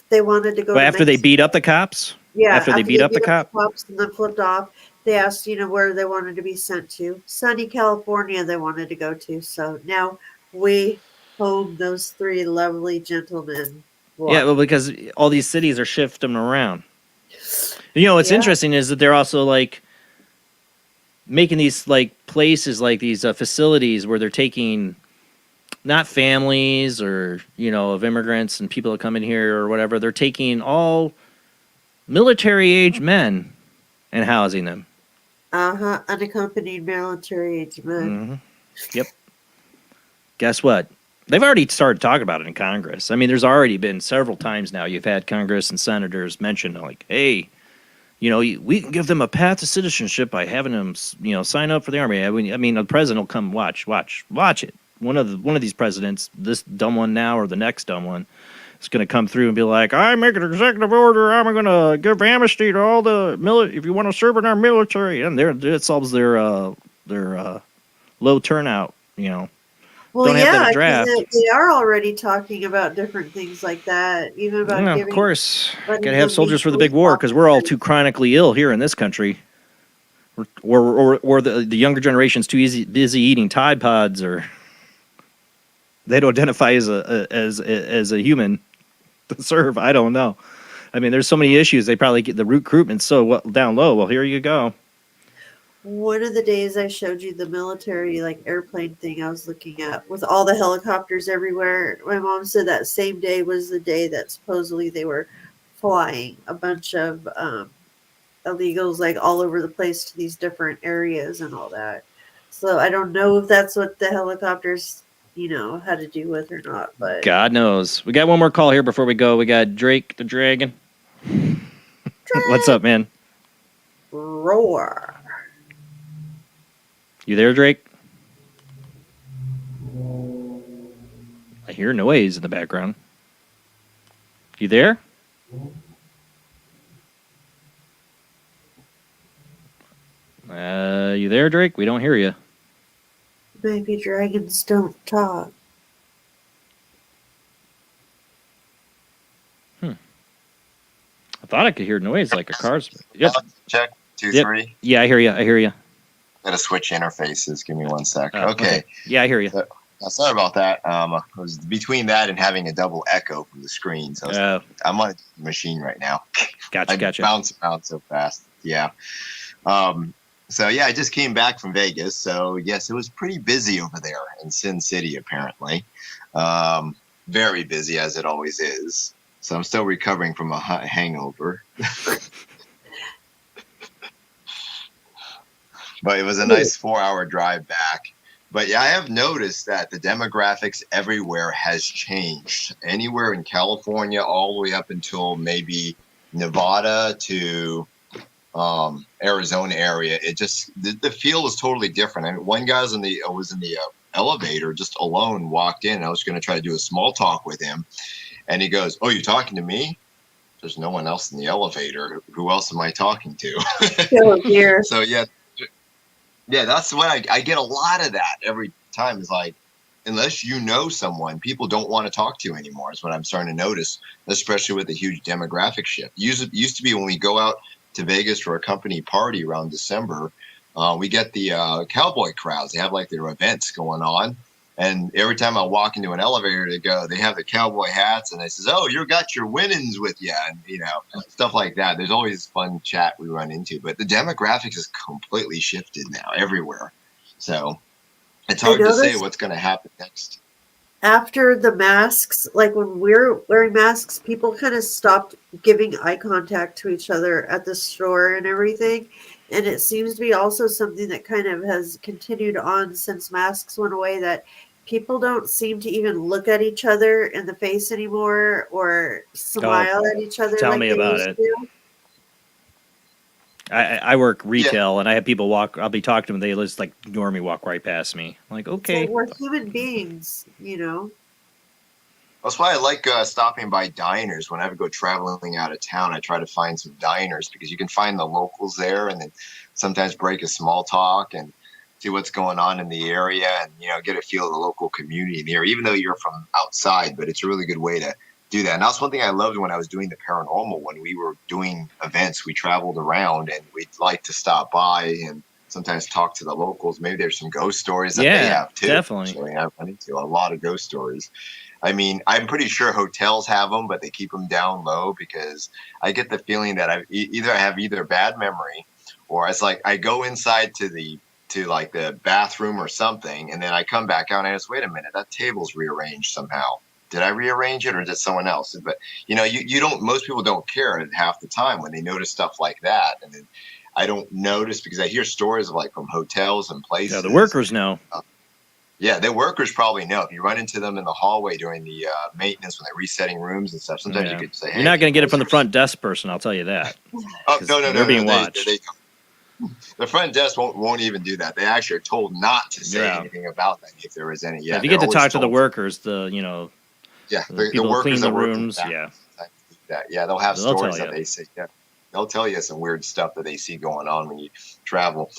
They wanted to go
Well,
to
after they
Mexico.
beat up the cops?
Yeah,
After they beat up the cop?
cops and then flipped off, they asked, where they wanted to be sent to. Sunny California they wanted to go to. So now we home those 3 lovely gentlemen.
Yeah, well, because all these cities are shifting around. What's
Yeah.
interesting is that they're also like making these like places, like these facilities where they're taking not families or of immigrants and people that come in here or whatever. They're taking all military age men and housing them.
Unaccompanied military age men.
Mm-hmm. Yep. Guess what? They've already started talking about it in Congress. I mean, there's already been several times now you've had Congress and senators mention, like, hey, we can give them a path to citizenship by having them, sign up for the army. I mean, the president will come watch it. One of these presidents, this dumb one now or the next dumb one, is going to come through and be like, I make an executive order. I'm going to give amnesty to all the if you want to serve in our military, and it solves their low turnout.
Well,
Don't have that
yeah,
draft.
because they are already talking about different things like that, even about
Yeah,
giving.
of course.
letting
Got to have
them
soldiers
be
for the big
police
war because we're all too chronically ill here in this country. Or the younger generation's too busy eating Tide Pods, or they don't identify as a human to serve. I don't know. I mean, there's so many issues. They probably get the recruitment so down low. Well, here you go.
One of the days I showed you the military airplane thing I was looking at with all the helicopters everywhere. My mom said that same day was the day that supposedly they were flying a bunch of illegals all over the place to these different areas and all that. So I don't know if that's what the helicopters, had to do with or not. But
God knows. We got one more call here before we go. We got Drake the Dragon. What's up, man?
Roar.
You there, Drake? I hear noise in the background. You there? You there, Drake? We don't hear you.
Maybe dragons don't talk.
I thought I could hear noise like a car's. Yep.
Check 2
Yep.
3.
Yeah, I hear you.
Gotta switch interfaces. Give me 1 sec.
Oh,
okay.
Yeah, I hear you.
Sorry about that. I was between that and having a double echo from the screen. So I'm on a machine right now.
Gotcha.
Bounce around so fast. Yeah. So yeah, I just came back from Vegas. So yes, it was pretty busy over there in Sin City, apparently. Very busy, as it always is. So I'm still recovering from a hangover. But it was a nice 4-hour drive back. But yeah, I have noticed that the demographics everywhere has changed. Anywhere in California, all the way up until maybe Nevada to Arizona area, it just the feel is totally different. I mean, one guy was in the elevator, just alone, walked in. I was going to try to do a small talk with him, and he goes, "Oh, you're talking to me? There's no one else in the elevator. Who else am I talking to?"
Oh, dear.
So yeah, that's what I get a lot of that every time. Is like, unless you know someone, people don't want to talk to you anymore. Is what I'm starting to notice, especially with the huge demographic shift. Used to be when we go out to Vegas for a company party around December, we get the cowboy crowds. They have their events going on, and every time I walk into an elevator they have the cowboy hats, and they says, "Oh, you got your winnings with you," and stuff like that. There's always fun chat we run into, but the demographics has completely shifted now everywhere. So it's hard to say what's going to happen next.
After the masks, when we're wearing masks, people kind of stopped giving eye contact to each other at the store and everything. And it seems to be also something that kind of has continued on since masks went away, that people don't seem to even look at each other in the face anymore or smile at each other.
Tell
like
me
they
about
used
it.
to.
I work retail, and I have people walk. I'll be talking to them. They just ignore me, walk right past me. I'm like, okay.
So we're human beings,
That's why I like stopping by diners. When I ever go traveling out of town, I try to find some diners because you can find the locals there, and then sometimes break a small talk and see what's going on in the area, and get a feel of the local community there, even though you're from outside. But it's a really good way to do that. And that's one thing I loved when I was doing the paranormal. When we were doing events, we traveled around, and we'd like to stop by and sometimes talk to the locals. Maybe there's some ghost stories that they have too.
Definitely.
So we have a lot of ghost stories. I mean, I'm pretty sure hotels have them, but they keep them down low because I get the feeling that I have either bad memory, or it's like I go inside to the bathroom or something, and then I come back out and I just, wait a minute, that table's rearranged somehow. Did I rearrange it or did someone else? But you don't. Most people don't care half the time when they notice stuff like that, and then I don't notice because I hear stories of from hotels and places.
Yeah, the workers know.
Yeah, the workers probably know. If you run into them in the hallway during the maintenance when they're resetting rooms and stuff, sometimes you could say, "Hey,
you're not going to get it from the front desk person." I'll tell you that.
Oh no,
they're being watched.
The front desk won't even do that. They actually are told not to say anything about that if there is any.
Yeah, if you get to talk to the workers, the
people
workers
clean
the rooms.
They'll have stories that they say. Yeah, they'll tell you some weird stuff that they see going on when you travel.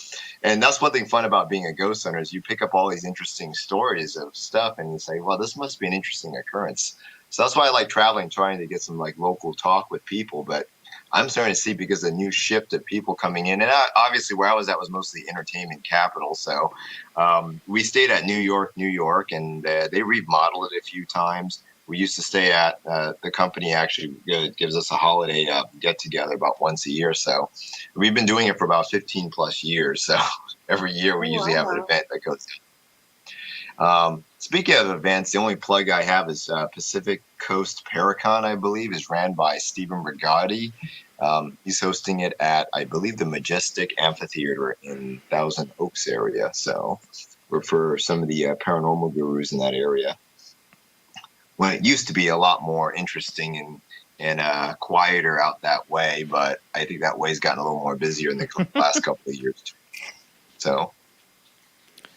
And that's one thing fun about being a ghost hunter is you pick up all these interesting stories of stuff, and you say, well, this must be an interesting occurrence. So that's why I like traveling, trying to get some local talk with people. But I'm starting to see, because the new shift of people coming in, and obviously where I was at was mostly entertainment capital. So we stayed at New York, and they remodeled it a few times. We used to stay at the company actually gives us a holiday get together about once a year. So we've been doing it for about 15 plus years. So every year we usually have an event that goes. Speaking of events, the only plug I have is Pacific Coast Paracon, I believe, is ran by Stephen Brigatti. He's hosting it at, I believe, the Majestic Amphitheater in Thousand Oaks area. So we're for some of the paranormal gurus in that area. When it used to be a lot more interesting and quieter out that way, but I think that way's gotten a little more busier in the last couple of years. So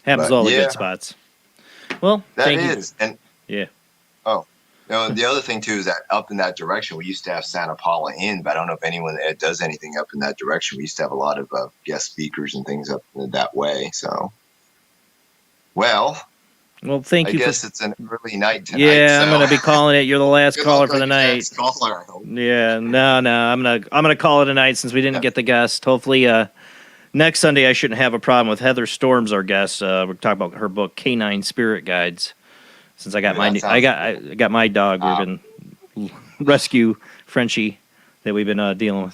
happens all the good spots. Well,
thank you. And
yeah.
Oh, no. The other thing too is that up in that direction, we used to have Santa Paula Inn, but I don't know if anyone does anything up in that direction. We used to have a lot of guest speakers and things up that way. So, well, thank you. I guess it's an early night tonight.
Yeah,
so.
I'm gonna be calling it. You're the last caller for the night.
Caller, I hope.
Yeah, no, I'm gonna call it a night since we didn't get the guest. Hopefully, next Sunday I shouldn't have a problem with Heather Storm's our guest. We're talking about her book Canine Spirit Guides. Since I got I got my dog, we've been rescue Frenchie that we've been dealing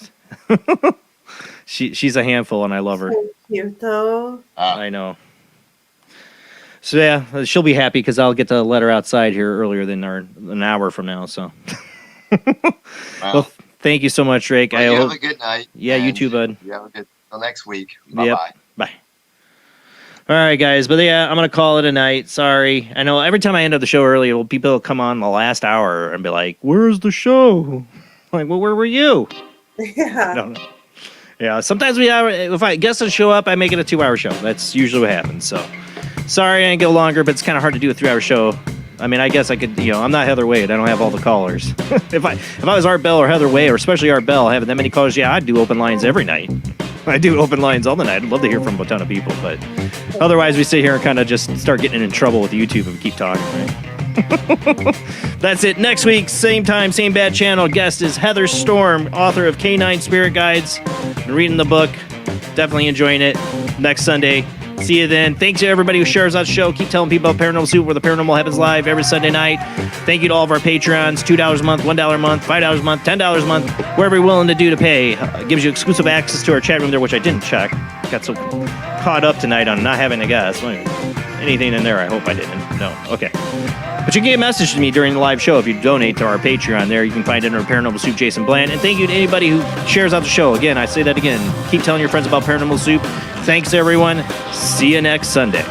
with. She's a handful and I love her.
So cute though.
I know. So yeah, she'll be happy because I'll get to let her outside here earlier than an hour from now. So, well, thank you so much, Drake.
Well, have a good night.
Yeah, you too, bud.
You have a good till next week. Bye.
Bye. All right, guys. But yeah, I'm gonna call it a night. Sorry. I know every time I end up the show early, people will come on the last hour and be like, "Where's the show?" I'm like, well, where were you?
Yeah.
No. Yeah. Sometimes if I guests don't show up, I make it a 2-hour show. That's usually what happens. So. Sorry, I didn't go longer, but it's kind of hard to do a 3-hour show. I mean, I guess I could, I'm not Heather Wade. I don't have all the callers. If I was Art Bell or Heather Wade, or especially Art Bell, having that many callers, yeah, I'd do open lines every night. I do open lines all the night. I'd love to hear from a ton of people, but otherwise we sit here and kind of just start getting in trouble with YouTube if we keep talking, right? That's it. Next week, same time, same bad channel. Guest is Heather Storm, author of Canine Spirit Guides. Been reading the book. Definitely enjoying it. Next Sunday. See you then. Thanks to everybody who shares our show. Keep telling people about Paranormal Soup, where the paranormal happens live every Sunday night. Thank you to all of our Patreons. $2 a month, $1 a month, $5 a month, $10 a month. Wherever you're willing to do to pay. Gives you exclusive access to our chat room there, which I didn't check. Got so caught up tonight on not having a guest. Anything in there, I hope I didn't. No. Okay. But you can get a message to me during the live show if you donate to our Patreon there. You can find it under Paranormal Soup Jason Bland. And thank you to anybody who shares out the show. Again, I say that again. Keep telling your friends about Paranormal Soup. Thanks, everyone. See you next Sunday.